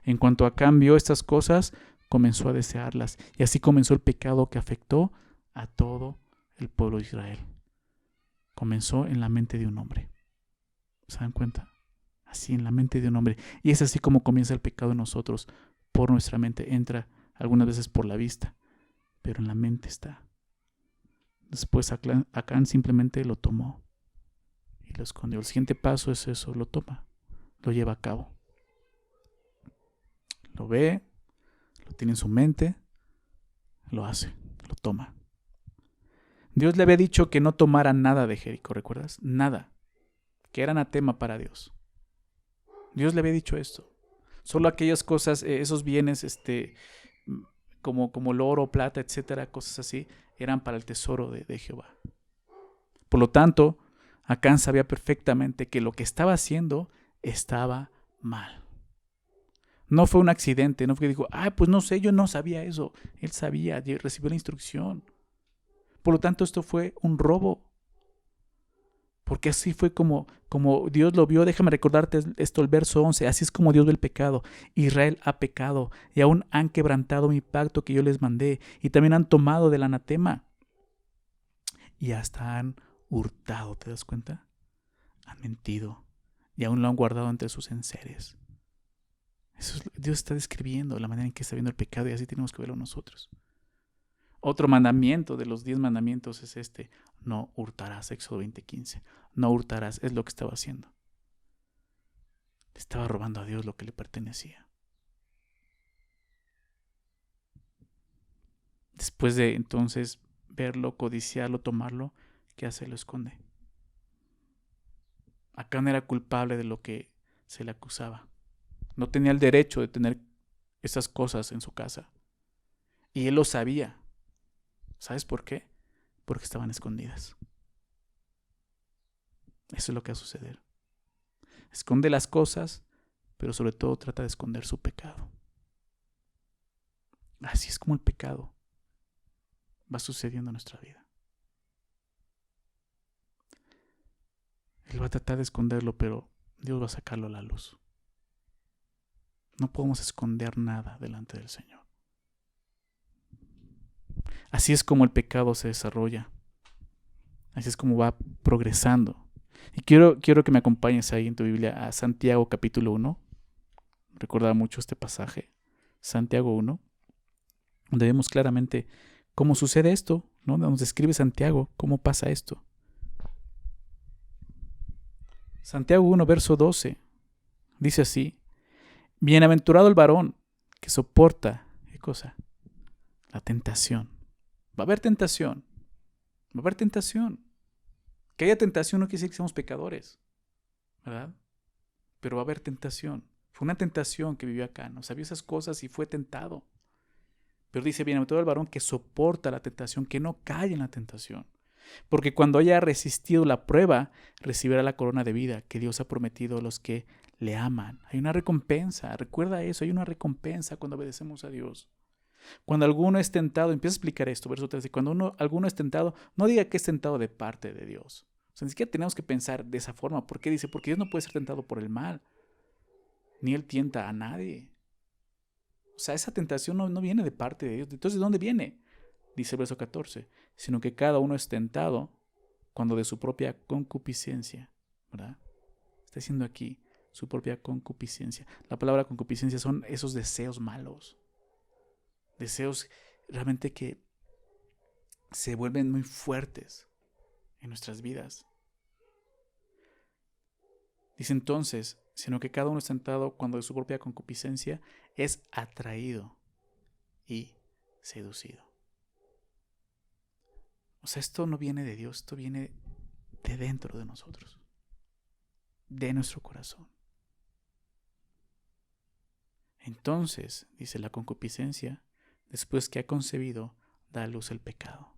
En cuanto Acán vio estas cosas, comenzó a desearlas. Y así comenzó el pecado que afectó a todo el pueblo de Israel. Comenzó en la mente de un hombre. ¿Se dan cuenta? Así, en la mente de un hombre. Y es así como comienza el pecado en nosotros. Por nuestra mente. Entra algunas veces por la vista, pero en la mente está. Después Acán simplemente lo tomó y lo escondió. El siguiente paso es eso, lo toma, lo lleva a cabo. Lo ve, lo tiene en su mente, lo hace, lo toma. Dios le había dicho que no tomara nada de Jericó, ¿recuerdas? Nada, que era anatema para Dios. Dios le había dicho esto. Solo aquellas cosas, esos bienes, como el oro, plata, etcétera, cosas así, eran para el tesoro de Jehová. Por lo tanto, Acán sabía perfectamente que lo que estaba haciendo estaba mal. No fue un accidente, no fue que dijo, pues no sé, yo no sabía eso. Él sabía, recibió la instrucción. Por lo tanto, esto fue un robo. Porque así fue como Dios lo vio. Déjame recordarte esto, el verso 11. Así es como Dios ve el pecado. Israel ha pecado y aún han quebrantado mi pacto que yo les mandé. Y también han tomado del anatema. Y hasta han hurtado, ¿te das cuenta? Han mentido y aún lo han guardado entre sus enseres. Eso es, Dios está describiendo la manera en que está viendo el pecado y así tenemos que verlo nosotros. Otro mandamiento de los 10 mandamientos es no hurtarás, Éxodo 20:15. No hurtarás, es lo que estaba haciendo. Le estaba robando a Dios lo que le pertenecía. Después de entonces verlo, codiciarlo, tomarlo, ¿qué hace? Lo esconde. Acán era culpable de lo que se le acusaba. No tenía el derecho de tener esas cosas en su casa. Y él lo sabía. ¿Sabes por qué? Porque estaban escondidas. Eso es lo que va a suceder. Esconde las cosas, pero sobre todo trata de esconder su pecado. Así es como el pecado va sucediendo en nuestra vida. Él va a tratar de esconderlo, pero Dios va a sacarlo a la luz. No podemos esconder nada delante del Señor. Así es como el pecado se desarrolla. Así es como va progresando. Y quiero que me acompañes ahí en tu Biblia a Santiago capítulo 1. Recordaba mucho este pasaje. Santiago 1. Donde vemos claramente cómo sucede esto, ¿no? Nos describe Santiago cómo pasa esto. Santiago 1, verso 12. Dice así: bienaventurado el varón que soporta, ¿qué cosa? La tentación. Va a haber tentación. Va a haber tentación. Que haya tentación no quiere decir que seamos pecadores, ¿verdad? Pero va a haber tentación. Fue una tentación que vivió acá, ¿no? Sabía esas cosas y fue tentado. Pero dice, bienaventurado el varón que soporta la tentación, que no cae en la tentación. Porque cuando haya resistido la prueba, recibirá la corona de vida que Dios ha prometido a los que le aman. Hay una recompensa, recuerda eso, hay una recompensa cuando obedecemos a Dios. Cuando alguno es tentado, empieza a explicar esto, verso 13, cuando alguno es tentado, no diga que es tentado de parte de Dios. O sea, ni siquiera tenemos que pensar de esa forma. ¿Por qué? Dice, porque Dios no puede ser tentado por el mal, ni Él tienta a nadie. O sea, esa tentación no viene de parte de Dios. Entonces, ¿de dónde viene? Dice el verso 14, sino que cada uno es tentado cuando de su propia concupiscencia, ¿verdad? Está diciendo aquí, su propia concupiscencia. La palabra concupiscencia son esos deseos malos. Deseos realmente que se vuelven muy fuertes en nuestras vidas. Dice entonces, sino que cada uno es tentado cuando de su propia concupiscencia es atraído y seducido. O sea, esto no viene de Dios, esto viene de dentro de nosotros, de nuestro corazón. Entonces, dice la concupiscencia, después que ha concebido, da a luz el pecado.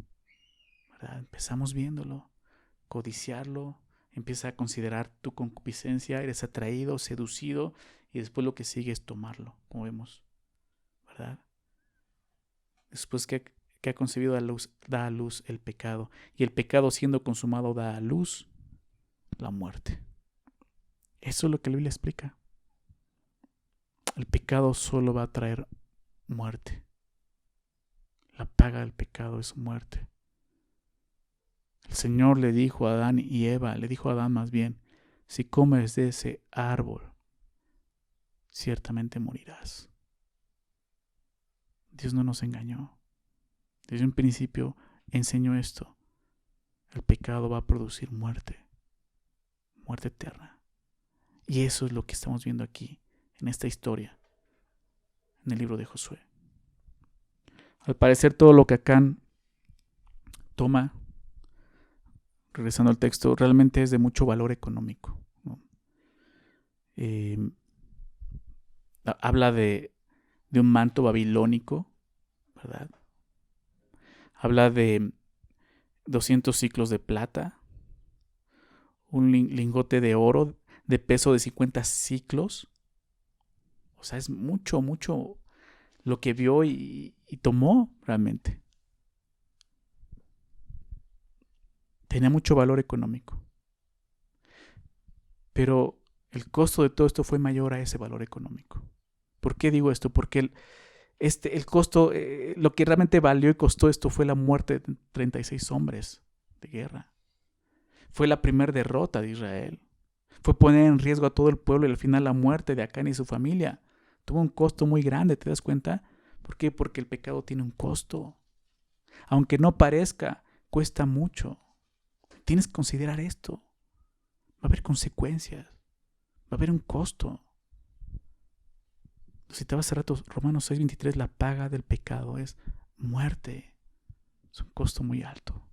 ¿Verdad? Empezamos viéndolo, codiciarlo, empieza a considerar tu concupiscencia, eres atraído, seducido, y después lo que sigue es tomarlo, como vemos, ¿verdad? Después que ha concebido da a luz el pecado, y el pecado siendo consumado da a luz la muerte. Eso es lo que la Biblia explica. El pecado solo va a traer muerte. La paga del pecado es muerte. El Señor le dijo a Adán y Eva, le dijo a Adán más bien, si comes de ese árbol, ciertamente morirás. Dios no nos engañó. Desde un principio enseñó esto. El pecado va a producir muerte, muerte eterna. Y eso es lo que estamos viendo aquí, en esta historia, en el libro de Josué. Al parecer todo lo que Acán toma, regresando al texto, realmente es de mucho valor económico, ¿no? Habla de un manto babilónico, ¿verdad? Habla de 200 ciclos de plata, un lingote de oro de peso de 50 ciclos. O sea, es mucho lo que vio y tomó realmente. Tenía mucho valor económico. Pero el costo de todo esto fue mayor a ese valor económico. ¿Por qué digo esto? Porque el costo, lo que realmente valió y costó esto fue la muerte de 36 hombres de guerra. Fue la primera derrota de Israel. Fue poner en riesgo a todo el pueblo y al final la muerte de Acán y su familia. Tuvo un costo muy grande, ¿te das cuenta? ¿Por qué? Porque el pecado tiene un costo. Aunque no parezca, cuesta mucho. Tienes que considerar esto. Va a haber consecuencias. Va a haber un costo. Citabas hace rato Romanos 6:23, la paga del pecado es muerte. Es un costo muy alto.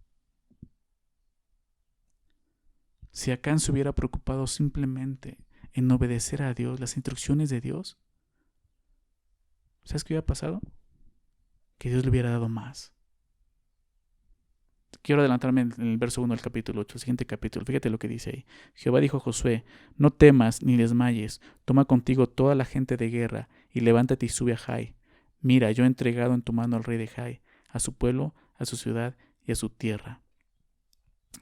Si Acán se hubiera preocupado simplemente en obedecer a Dios, las instrucciones de Dios, ¿sabes qué hubiera pasado? Que Dios le hubiera dado más. Quiero adelantarme en el verso 1 del capítulo 8, el siguiente capítulo. Fíjate lo que dice ahí. Jehová dijo a Josué: no temas ni desmayes, toma contigo toda la gente de guerra y levántate y sube a Jai. Mira, yo he entregado en tu mano al rey de Jai, a su pueblo, a su ciudad y a su tierra.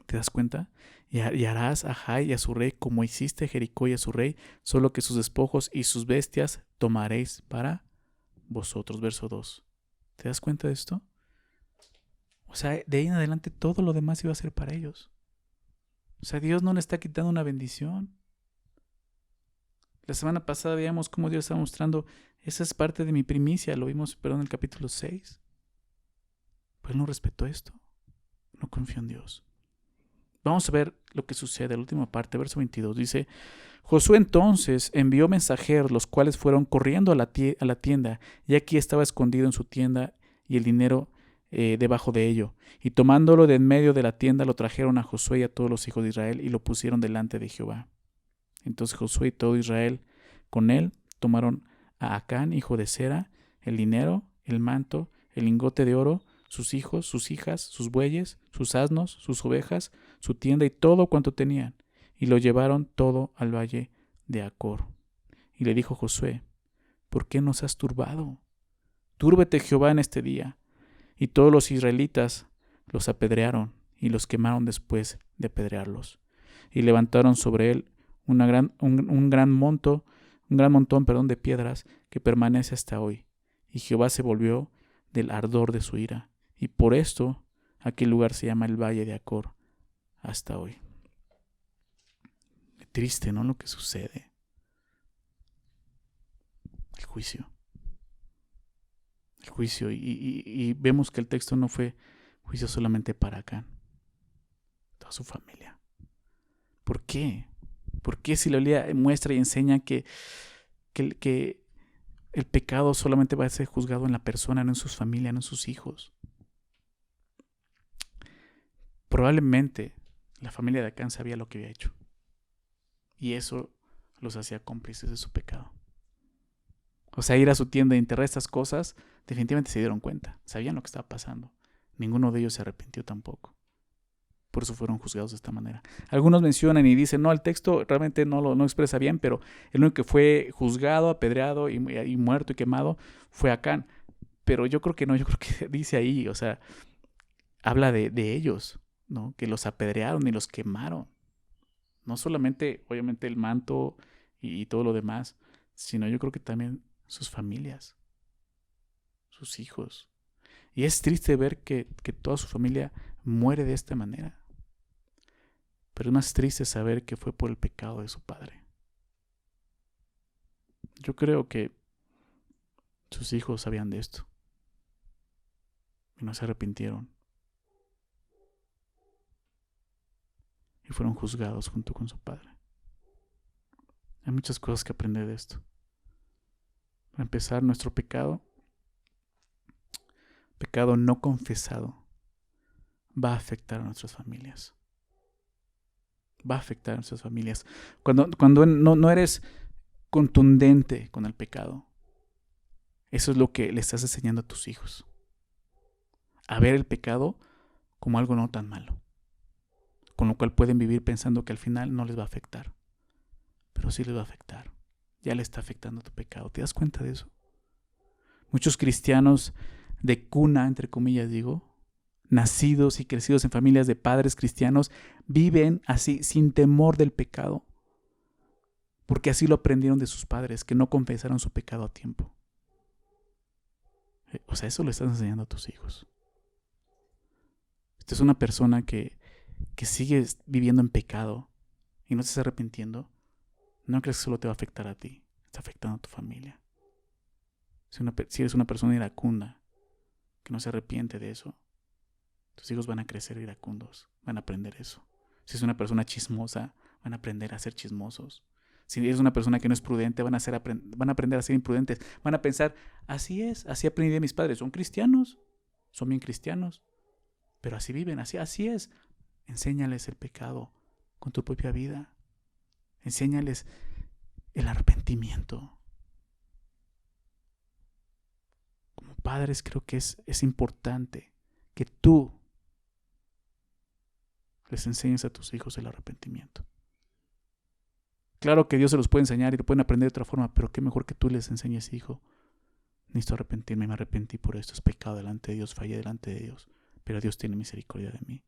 ¿Te das cuenta? Y harás a Jai y a su rey como hiciste a Jericó y a su rey, solo que sus despojos y sus bestias tomaréis para vosotros. Verso 2. ¿Te das cuenta de esto? O sea, de ahí en adelante todo lo demás iba a ser para ellos. O sea, Dios no le está quitando una bendición. La semana pasada veíamos cómo Dios está mostrando, esa es parte de mi primicia, lo vimos, en el capítulo 6. Pero él no respetó esto. No confió en Dios. Vamos a ver lo que sucede, la última parte, verso 22. Dice: Josué entonces envió mensajeros, los cuales fueron corriendo a la tienda, y aquí estaba escondido en su tienda y el dinero debajo de ello. Y tomándolo de en medio de la tienda, lo trajeron a Josué y a todos los hijos de Israel y lo pusieron delante de Jehová. Entonces Josué y todo Israel con él tomaron a Acán, hijo de Zera, el dinero, el manto, el lingote de oro, sus hijos, sus hijas, sus bueyes, sus asnos, sus ovejas, su tienda y todo cuanto tenían, y lo llevaron todo al valle de Acor. Y le dijo Josué: ¿por qué nos has turbado? Túrbete Jehová en este día. Y todos los israelitas los apedrearon y los quemaron después de apedrearlos. Y levantaron sobre él un gran montón de piedras que permanece hasta hoy. Y Jehová se volvió del ardor de su ira. Y por esto aquel lugar se llama el Valle de Acor hasta hoy. Qué triste, ¿no? Lo que sucede. El juicio. El juicio. Y vemos que el texto no fue juicio solamente para Acán. Toda su familia. ¿Por qué? ¿Por qué si la Biblia muestra y enseña que el pecado solamente va a ser juzgado en la persona, no en sus familias, no en sus hijos? Probablemente la familia de Acán sabía lo que había hecho. Y eso los hacía cómplices de su pecado. O sea, ir a su tienda e enterrar estas cosas, definitivamente se dieron cuenta. Sabían lo que estaba pasando. Ninguno de ellos se arrepintió tampoco. Por eso fueron juzgados de esta manera. Algunos mencionan y dicen, no, el texto realmente no expresa bien, pero el único que fue juzgado, apedreado y muerto y quemado fue Acán. Pero yo creo que no, yo creo que dice ahí, o sea, habla de ellos, ¿no? Que los apedrearon y los quemaron. No solamente, obviamente, el manto y todo lo demás, sino yo creo que también sus familias, sus hijos. Y es triste ver que toda su familia muere de esta manera. Pero es más triste saber que fue por el pecado de su padre. Yo creo que sus hijos sabían de esto y no se arrepintieron. Y fueron juzgados junto con su padre. Hay muchas cosas que aprender de esto. Para empezar, nuestro pecado no confesado, va a afectar a nuestras familias. Va a afectar a nuestras familias. Cuando no eres contundente con el pecado, eso es lo que le estás enseñando a tus hijos. A ver el pecado como algo no tan malo. Con lo cual pueden vivir pensando que al final no les va a afectar. Pero sí les va a afectar. Ya le está afectando tu pecado. ¿Te das cuenta de eso? Muchos cristianos de cuna, entre comillas digo, nacidos y crecidos en familias de padres cristianos, viven así sin temor del pecado. Porque así lo aprendieron de sus padres, que no confesaron su pecado a tiempo. O sea, eso lo estás enseñando a tus hijos. Esta es una persona que sigue viviendo en pecado y no te estás arrepintiendo. No crees que solo te va a afectar a ti, está afectando a tu familia. Si eres una persona iracunda que no se arrepiente de eso, tus hijos van a crecer iracundos, van a aprender eso. Si es una persona chismosa, van a aprender a ser chismosos. Si eres una persona que no es prudente, van a aprender a ser imprudentes. Van a pensar, así es, así aprendí de mis padres. Son cristianos, son bien cristianos. pero así viven, así es. Enséñales el pecado con tu propia vida. Enséñales el arrepentimiento. Como padres creo que es importante que tú les enseñes a tus hijos el arrepentimiento. Claro que Dios se los puede enseñar y lo pueden aprender de otra forma, pero qué mejor que tú les enseñes, hijo. Necesito arrepentirme, me arrepentí por esto, es pecado delante de Dios, fallé delante de Dios, pero Dios tiene misericordia de mí.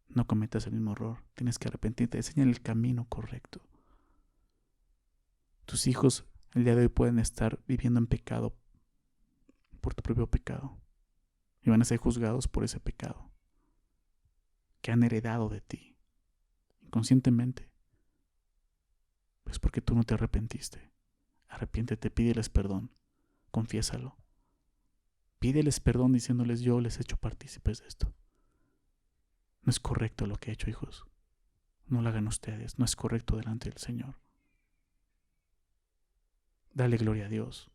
No cometas el mismo error, tienes que arrepentirte, enséñale el camino correcto. Tus hijos el día de hoy pueden estar viviendo en pecado por tu propio pecado y van a ser juzgados por ese pecado que han heredado de ti inconscientemente. Es porque tú no te arrepentiste. Arrepiéntete, pídeles perdón, confiésalo. Pídeles perdón diciéndoles: yo les he hecho partícipes de esto. No es correcto lo que he hecho, hijos. No lo hagan ustedes, no es correcto delante del Señor. Dale gloria a Dios.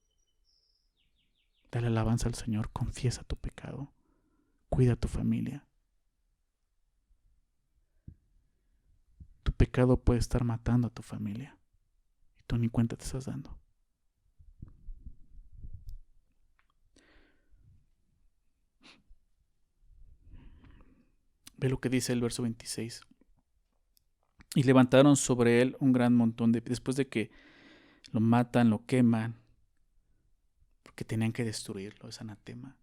Dale alabanza al Señor, confiesa tu pecado. Cuida a tu familia. Tu pecado puede estar matando a tu familia y tú ni cuenta te estás dando. Ve lo que dice el verso 26. Y levantaron sobre él un gran montón de... Después de que lo matan, lo queman, porque tenían que destruirlo, es anatema.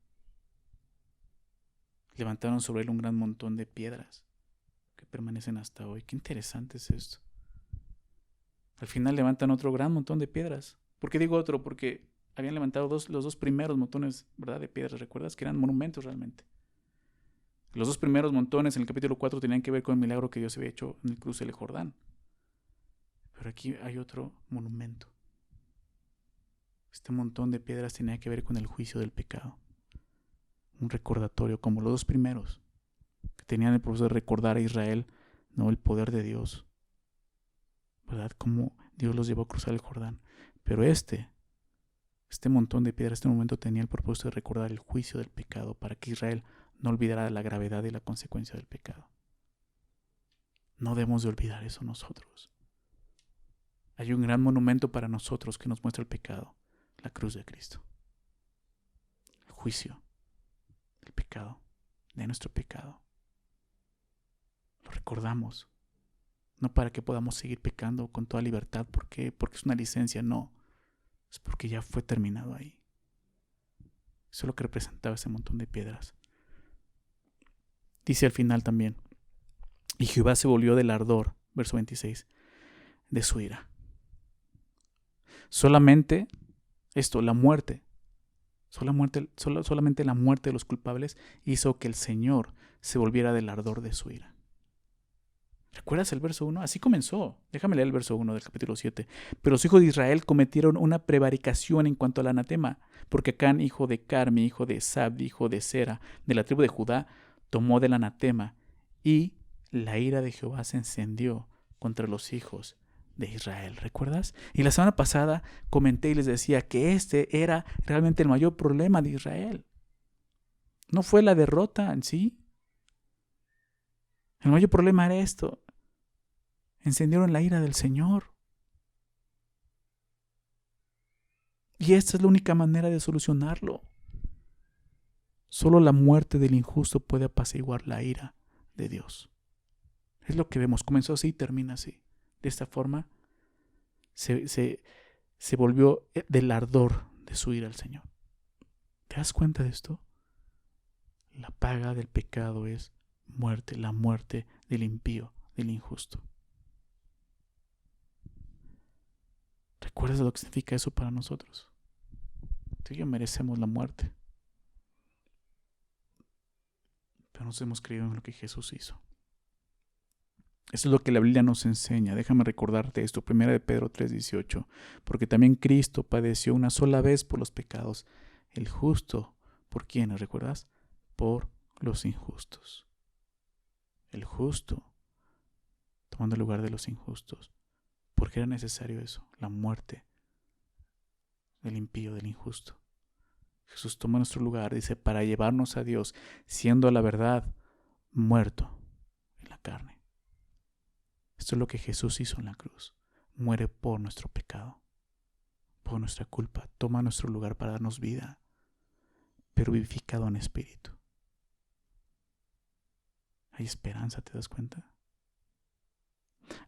Levantaron sobre él un gran montón de piedras que permanecen hasta hoy. Qué interesante es esto. Al final levantan otro gran montón de piedras. ¿Por qué digo otro? Porque habían levantado los dos primeros montones, ¿verdad?, de piedras. ¿Recuerdas? Que eran monumentos realmente. Los dos primeros montones en el capítulo 4 tenían que ver con el milagro que Dios había hecho en el cruce del Jordán. Pero aquí hay otro monumento. Este montón de piedras tenía que ver con el juicio del pecado. Un recordatorio, como los dos primeros, que tenían el propósito de recordar a Israel, no el poder de Dios, ¿verdad? Cómo Dios los llevó a cruzar el Jordán. Pero este montón de piedras, este momento tenía el propósito de recordar el juicio del pecado para que Israel no olvidara la gravedad y la consecuencia del pecado. No debemos de olvidar eso nosotros. Hay un gran monumento para nosotros que nos muestra el pecado, la cruz de Cristo. El juicio del pecado, de nuestro pecado. Lo recordamos. No para que podamos seguir pecando con toda libertad, porque es una licencia, no. Es porque ya fue terminado ahí. Eso es lo que representaba ese montón de piedras. Dice al final también: y Jehová se volvió del ardor, verso 26, de su ira. Solamente esto, la muerte, solamente la muerte de los culpables hizo que el Señor se volviera del ardor de su ira. ¿Recuerdas el verso 1? Así comenzó. Déjame leer el verso 1 del capítulo 7. Pero los hijos de Israel cometieron una prevaricación en cuanto al anatema, porque Acán, hijo de Carmi, hijo de Zabdi, hijo de Sera, de la tribu de Judá, tomó del anatema, y la ira de Jehová se encendió contra los hijos de Israel. ¿Recuerdas? Y la semana pasada comenté y les decía que este era realmente el mayor problema de Israel. No fue la derrota en sí. El mayor problema era esto. Encendieron la ira del Señor. Y esta es la única manera de solucionarlo. Solo la muerte del injusto puede apaciguar la ira de Dios. Es lo que vemos. Comenzó así y termina así. De esta forma se volvió del ardor de su ira al Señor. ¿Te das cuenta de esto? La paga del pecado es muerte, la muerte del impío, del injusto. ¿Recuerdas lo que significa eso para nosotros? Tú y yo merecemos la muerte, pero nos hemos creído en lo que Jesús hizo. Eso es lo que la Biblia nos enseña. Déjame recordarte esto, 1 de Pedro 3:18, porque también Cristo padeció una sola vez por los pecados, el justo, ¿por quiénes? ¿Recuerdas? Por los injustos. El justo, tomando el lugar de los injustos. ¿Por qué era necesario eso? La muerte del impío, del injusto. Jesús toma nuestro lugar, dice, para llevarnos a Dios, siendo la verdad muerto en la carne. Esto es lo que Jesús hizo en la cruz. Muere por nuestro pecado, por nuestra culpa. Toma nuestro lugar para darnos vida, pero vivificado en espíritu. Hay esperanza, ¿te das cuenta?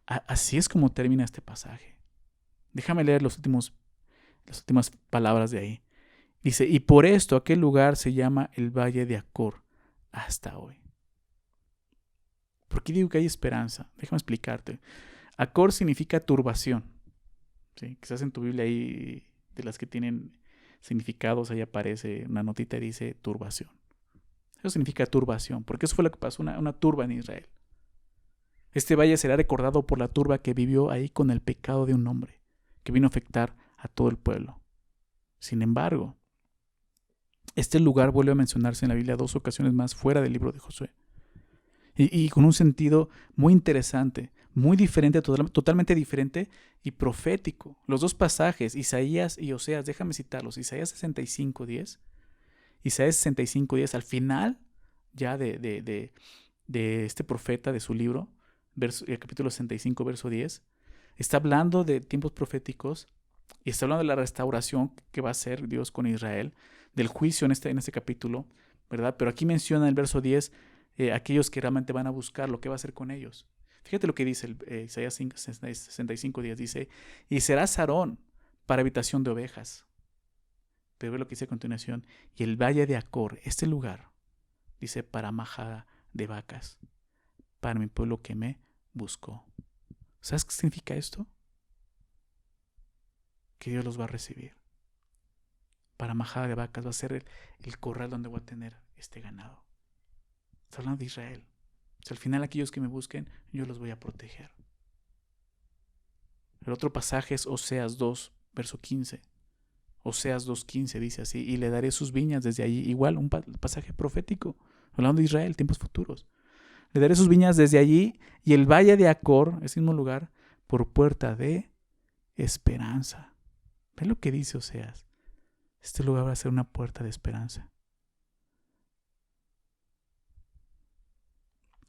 Así es como termina este pasaje. Déjame leer las últimas palabras de ahí. Dice, y por esto aquel lugar se llama el Valle de Acor hasta hoy. ¿Por qué digo que hay esperanza? Déjame explicarte. Acor significa turbación. ¿Sí? Quizás en tu Biblia ahí, de las que tienen significados, ahí aparece una notita y dice turbación. Eso significa turbación, porque eso fue lo que pasó, una turba en Israel. Este valle será recordado por la turba que vivió ahí con el pecado de un hombre, que vino a afectar a todo el pueblo. Sin embargo, este lugar vuelve a mencionarse en la Biblia 2 ocasiones más fuera del libro de Josué. Y con un sentido muy interesante, muy diferente, totalmente diferente y profético. Los dos pasajes, Isaías y Oseas, déjame citarlos. Isaías 65:10. Isaías 65:10, al final ya de este profeta, de su libro, el capítulo 65, verso 10, está hablando de tiempos proféticos y está hablando de la restauración que va a hacer Dios con Israel, del juicio en este capítulo, ¿verdad? Pero aquí menciona en el verso 10 aquellos que realmente van a buscar lo que va a hacer con ellos. Fíjate lo que dice Isaías 65:10, dice, y será Sarón para habitación de ovejas. Pero ve lo que dice a continuación, y el valle de Acor, este lugar, dice, para majada de vacas, para mi pueblo que me buscó. ¿Sabes qué significa esto? Que Dios los va a recibir. Para majada de vacas va a ser el corral donde voy a tener este ganado. Está hablando de Israel. O sea, al final aquellos que me busquen, yo los voy a proteger. El otro pasaje es Oseas 2, verso 15. Oseas 2:15 dice así, y le daré sus viñas desde allí. Igual, un pasaje profético, hablando de Israel, tiempos futuros. Le daré sus viñas desde allí, y el valle de Acor, ese mismo lugar, por puerta de esperanza. ¿Ven lo que dice Oseas? Este lugar va a ser una puerta de esperanza.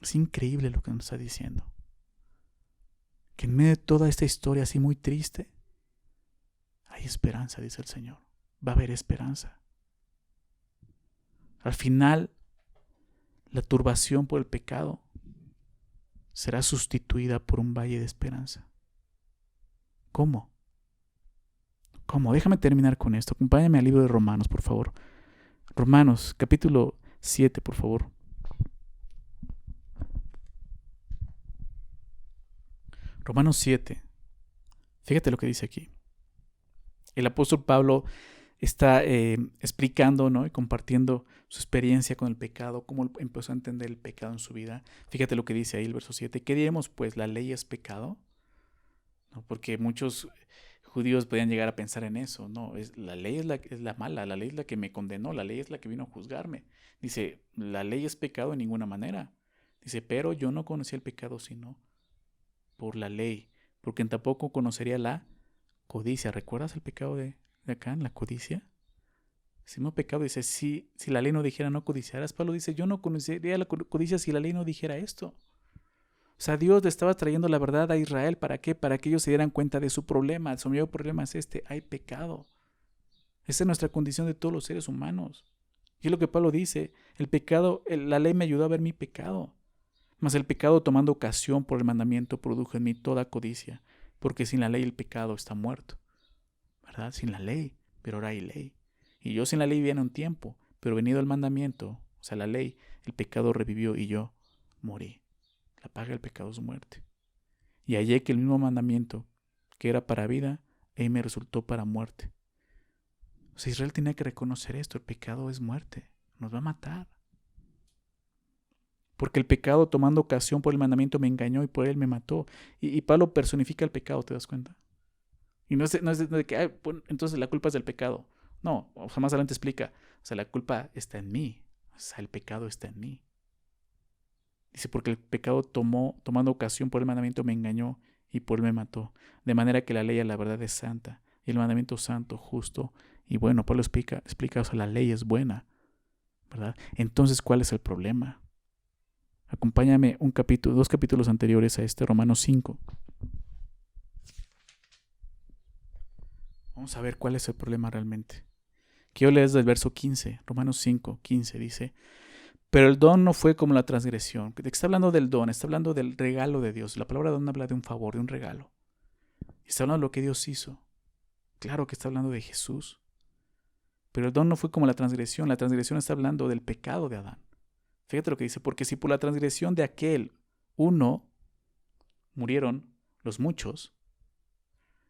Es increíble lo que nos está diciendo. Que en medio de toda esta historia así muy triste, hay esperanza, dice el Señor. Va a haber esperanza. Al final, la turbación por el pecado será sustituida por un valle de esperanza. ¿Cómo? ¿Cómo? Déjame terminar con esto. Acompáñame al libro de Romanos, por favor. Romanos, capítulo 7, por favor. Romanos 7. Fíjate lo que dice aquí. El apóstol Pablo está explicando, ¿no? Y compartiendo su experiencia con el pecado, cómo empezó a entender el pecado en su vida. Fíjate lo que dice ahí el verso 7. ¿Qué diremos, pues? ¿La ley es pecado? ¿No? Porque muchos judíos podían llegar a pensar en eso. No, la ley es la mala, la ley es la que me condenó, la ley es la que vino a juzgarme. Dice, la ley es pecado en ninguna manera. Dice, pero yo no conocía el pecado sino por la ley, porque tampoco conocería la codicia. ¿Recuerdas el pecado de acá, la codicia? Ese mismo pecado dice, si la ley no dijera no codiciarás, Pablo dice, yo no conocería la codicia si la ley no dijera esto. O sea, Dios le estaba trayendo la verdad a Israel. ¿Para qué? Para que ellos se dieran cuenta de su problema. Su mayor problema es hay pecado. Esa es nuestra condición de todos los seres humanos. Y es lo que Pablo dice, el pecado, la ley me ayudó a ver mi pecado. Mas el pecado, tomando ocasión por el mandamiento, produjo en mí toda codicia, porque sin la ley el pecado está muerto. ¿Verdad? Sin la ley, pero ahora hay ley. Y yo sin la ley vivía en un tiempo, pero venido el mandamiento, o sea, la ley, el pecado revivió y yo morí. La paga del pecado es muerte. Y hallé que el mismo mandamiento, que era para vida, ahí me resultó para muerte. O sea, Israel tenía que reconocer esto, el pecado es muerte, nos va a matar. Porque el pecado, tomando ocasión por el mandamiento, me engañó y por él me mató. Y Pablo personifica el pecado, ¿te das cuenta? Y no es de que, pues, entonces la culpa es del pecado. No, o sea, más adelante explica, o sea, la culpa está en mí, o sea, el pecado está en mí. Dice, porque el pecado tomando ocasión por el mandamiento, me engañó y por él me mató. De manera que la ley a la verdad es santa, y el mandamiento santo, justo y bueno. Pablo explica, o sea, la ley es buena, ¿verdad? Entonces, ¿cuál es el problema? Acompáñame dos capítulos anteriores a este, Romanos 5. Vamos a ver cuál es el problema realmente. Quiero leer desde el verso 15, Romanos 5, 15, dice: pero el don no fue como la transgresión. ¿De qué está hablando del don? Está hablando del regalo de Dios. La palabra don habla de un favor, de un regalo. Está hablando de lo que Dios hizo. Claro que está hablando de Jesús. Pero el don no fue como la transgresión. La transgresión está hablando del pecado de Adán. Fíjate lo que dice: porque si por la transgresión de aquel uno murieron los muchos,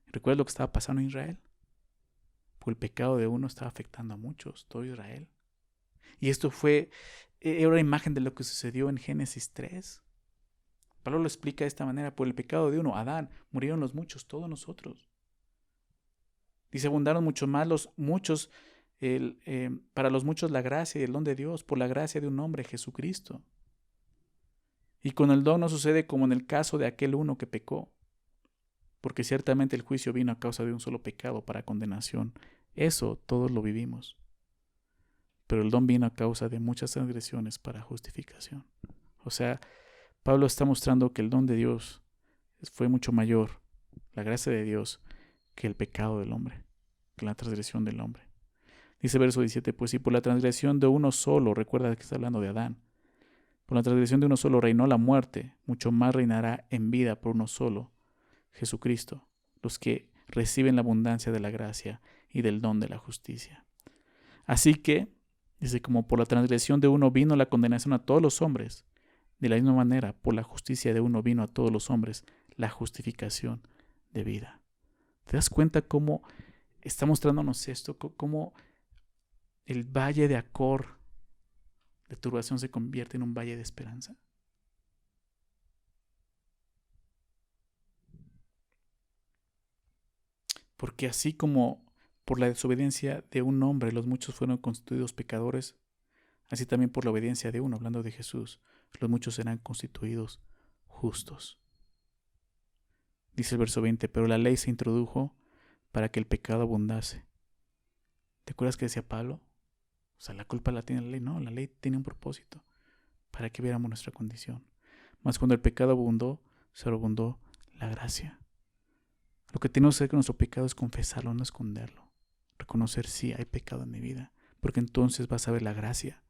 ¿recuerdas lo que estaba pasando en Israel? Porque el pecado de uno estaba afectando a muchos, todo Israel. Y esto era una imagen de lo que sucedió en Génesis 3. Pablo lo explica de esta manera: por el pecado de uno, Adán, murieron los muchos, todos nosotros. Dice: abundaron mucho más los muchos, para los muchos la gracia y el don de Dios, por la gracia de un hombre, Jesucristo. Y con el don no sucede como en el caso de aquel uno que pecó, porque ciertamente el juicio vino a causa de un solo pecado para condenación. Eso todos lo vivimos. Pero el don vino a causa de muchas transgresiones para justificación. O sea, Pablo está mostrando que el don de Dios fue mucho mayor, la gracia de Dios, que el pecado del hombre, que la transgresión del hombre. Dice verso 17: pues si por la transgresión de uno solo, recuerda que está hablando de Adán, por la transgresión de uno solo reinó la muerte, mucho más reinará en vida por uno solo, Jesucristo, los que reciben la abundancia de la gracia y del don de la justicia. Así que, dice, como por la transgresión de uno vino la condenación a todos los hombres, de la misma manera, por la justicia de uno vino a todos los hombres la justificación de vida. ¿Te das cuenta cómo está mostrándonos esto? Cómo el valle de Acor, de turbación, se convierte en un valle de esperanza. Porque así como por la desobediencia de un hombre los muchos fueron constituidos pecadores, así también por la obediencia de uno, hablando de Jesús, los muchos serán constituidos justos. Dice el verso 20: pero la ley se introdujo para que el pecado abundase. ¿Te acuerdas que decía Pablo? O sea, la culpa la tiene la ley. No, la ley tiene un propósito, para que viéramos nuestra condición. Mas cuando el pecado abundó, sobreabundó la gracia. Lo que tenemos que hacer con nuestro pecado es confesarlo, no esconderlo. Reconocer: sí, hay pecado en mi vida, porque entonces vas a ver la gracia.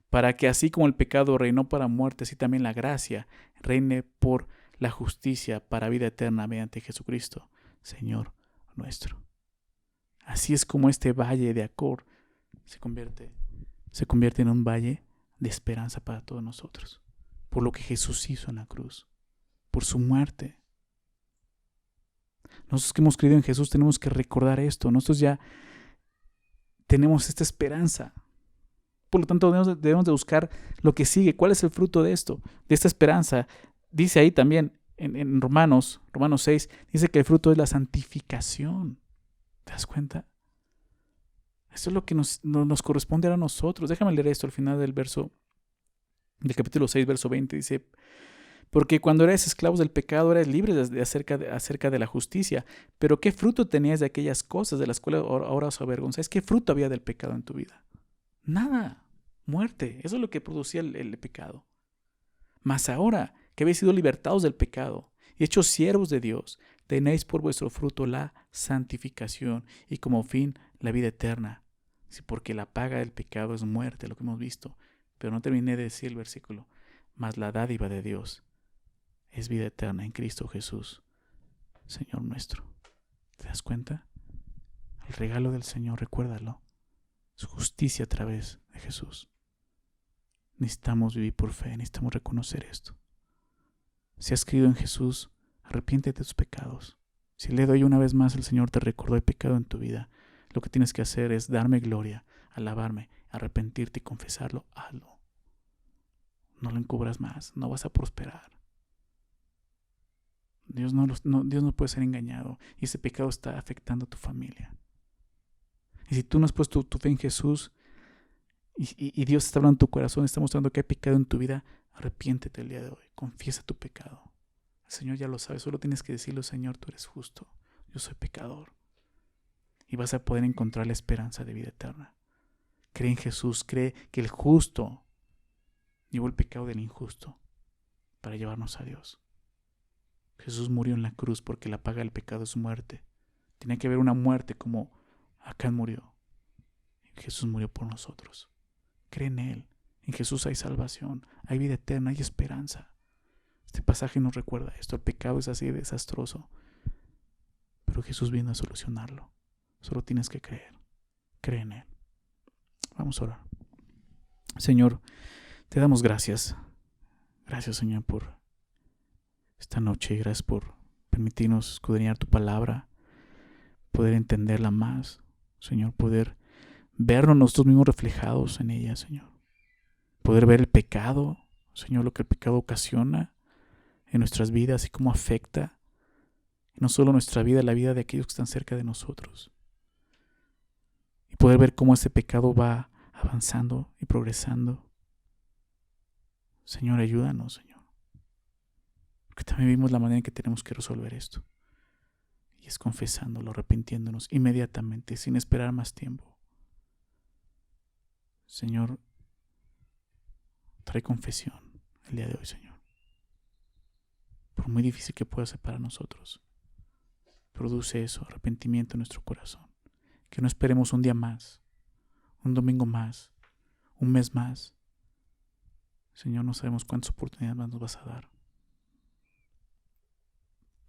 Para que así como el pecado reinó para muerte, así también la gracia reine por la justicia para vida eterna mediante Jesucristo, Señor nuestro. Así es como este valle de Acor se convierte en un valle de esperanza para todos nosotros, por lo que Jesús hizo en la cruz, por su muerte. Nosotros que hemos creído en Jesús tenemos que recordar esto. Nosotros ya tenemos esta esperanza. Por lo tanto, debemos de buscar lo que sigue. ¿Cuál es el fruto de esto? De esta esperanza. Dice ahí también en Romanos 6, dice que el fruto es la santificación. ¿Te das cuenta? Esto es lo que nos corresponde a nosotros. Déjame leer esto al final del capítulo 6, verso 20. Dice: porque cuando erais esclavos del pecado erais libres acerca de la justicia. Pero ¿qué fruto tenías de aquellas cosas de las cuales ahora os avergonzáis? ¿Qué fruto había del pecado en tu vida? Nada. Muerte. Eso es lo que producía el pecado. Mas ahora que habéis sido libertados del pecado y hechos siervos de Dios, tenéis por vuestro fruto la santificación y como fin la vida eterna. Sí, porque la paga del pecado es muerte, lo que hemos visto. Pero no terminé de decir el versículo. Mas la dádiva de Dios es vida eterna en Cristo Jesús, Señor nuestro. ¿Te das cuenta? El regalo del Señor, recuérdalo. Es justicia a través de Jesús. Necesitamos vivir por fe, necesitamos reconocer esto. Si has creído en Jesús, arrepiéntete de tus pecados. Si le doy una vez más, el Señor te recordó el pecado en tu vida, lo que tienes que hacer es darme gloria, alabarme, arrepentirte y confesarlo. Hazlo. No lo encubras más, no vas a prosperar. Dios no puede ser engañado y ese pecado está afectando a tu familia. Y si tú no has puesto tu fe en Jesús y Dios está hablando en tu corazón, está mostrando que hay pecado en tu vida, arrepiéntete el día de hoy, confiesa tu pecado. El Señor ya lo sabe, solo tienes que decirle: Señor, tú eres justo, yo soy pecador. Y vas a poder encontrar la esperanza de vida eterna. Cree en Jesús, cree que el justo llevó el pecado del injusto para llevarnos a Dios. Jesús murió en la cruz porque la paga del pecado es muerte. Tenía que haber una muerte como Acán murió. Jesús murió por nosotros. Cree en Él. En Jesús hay salvación, hay vida eterna, hay esperanza. Este pasaje nos recuerda esto. El pecado es así de desastroso, pero Jesús vino a solucionarlo. Solo tienes que creer. Cree en Él. Vamos a orar. Señor, te damos gracias. Gracias, Señor, por esta noche. Gracias por permitirnos escudriñar tu palabra, poder entenderla más. Señor, poder vernos nosotros mismos reflejados en ella, Señor. Poder ver el pecado, Señor, lo que el pecado ocasiona en nuestras vidas y cómo afecta no solo nuestra vida, la vida de aquellos que están cerca de nosotros. Y poder ver cómo ese pecado va avanzando y progresando. Señor, ayúdanos, Señor. Porque también vimos la manera en que tenemos que resolver esto. Y es confesándolo, arrepintiéndonos inmediatamente, sin esperar más tiempo. Señor, trae confesión el día de hoy, Señor. Por muy difícil que pueda ser para nosotros, produce eso, arrepentimiento en nuestro corazón. Que no esperemos un día más, un domingo más, un mes más. Señor, no sabemos cuántas oportunidades más nos vas a dar.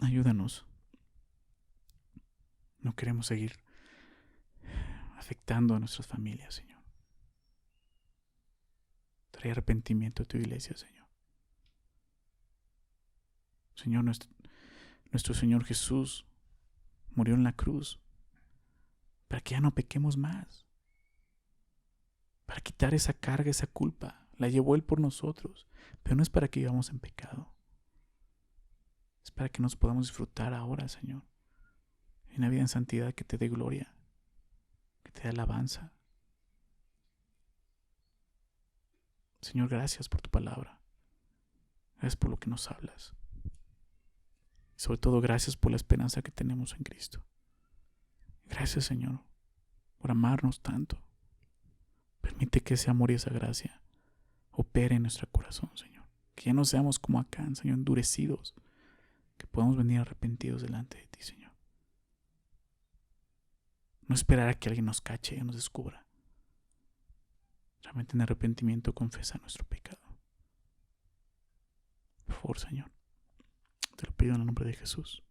Ayúdanos. No queremos seguir afectando a nuestras familias, Señor. Trae arrepentimiento a tu iglesia, Señor. Señor, nuestro Señor Jesús murió en la cruz para que ya no pequemos más, para quitar esa carga, esa culpa. La llevó Él por nosotros, pero no es para que vivamos en pecado. Es para que nos podamos disfrutar ahora, Señor, en una vida en santidad que te dé gloria, que te dé alabanza. Señor, gracias por tu palabra. Gracias por lo que nos hablas. Y sobre todo, gracias por la esperanza que tenemos en Cristo. Gracias, Señor, por amarnos tanto. Permite que ese amor y esa gracia opere en nuestro corazón, Señor. Que ya no seamos como Acán, Señor, endurecidos. Que podamos venir arrepentidos delante de ti, Señor. No esperar a que alguien nos cache y nos descubra. Realmente en arrepentimiento confesa nuestro pecado. Por favor, Señor, te lo pido en el nombre de Jesús.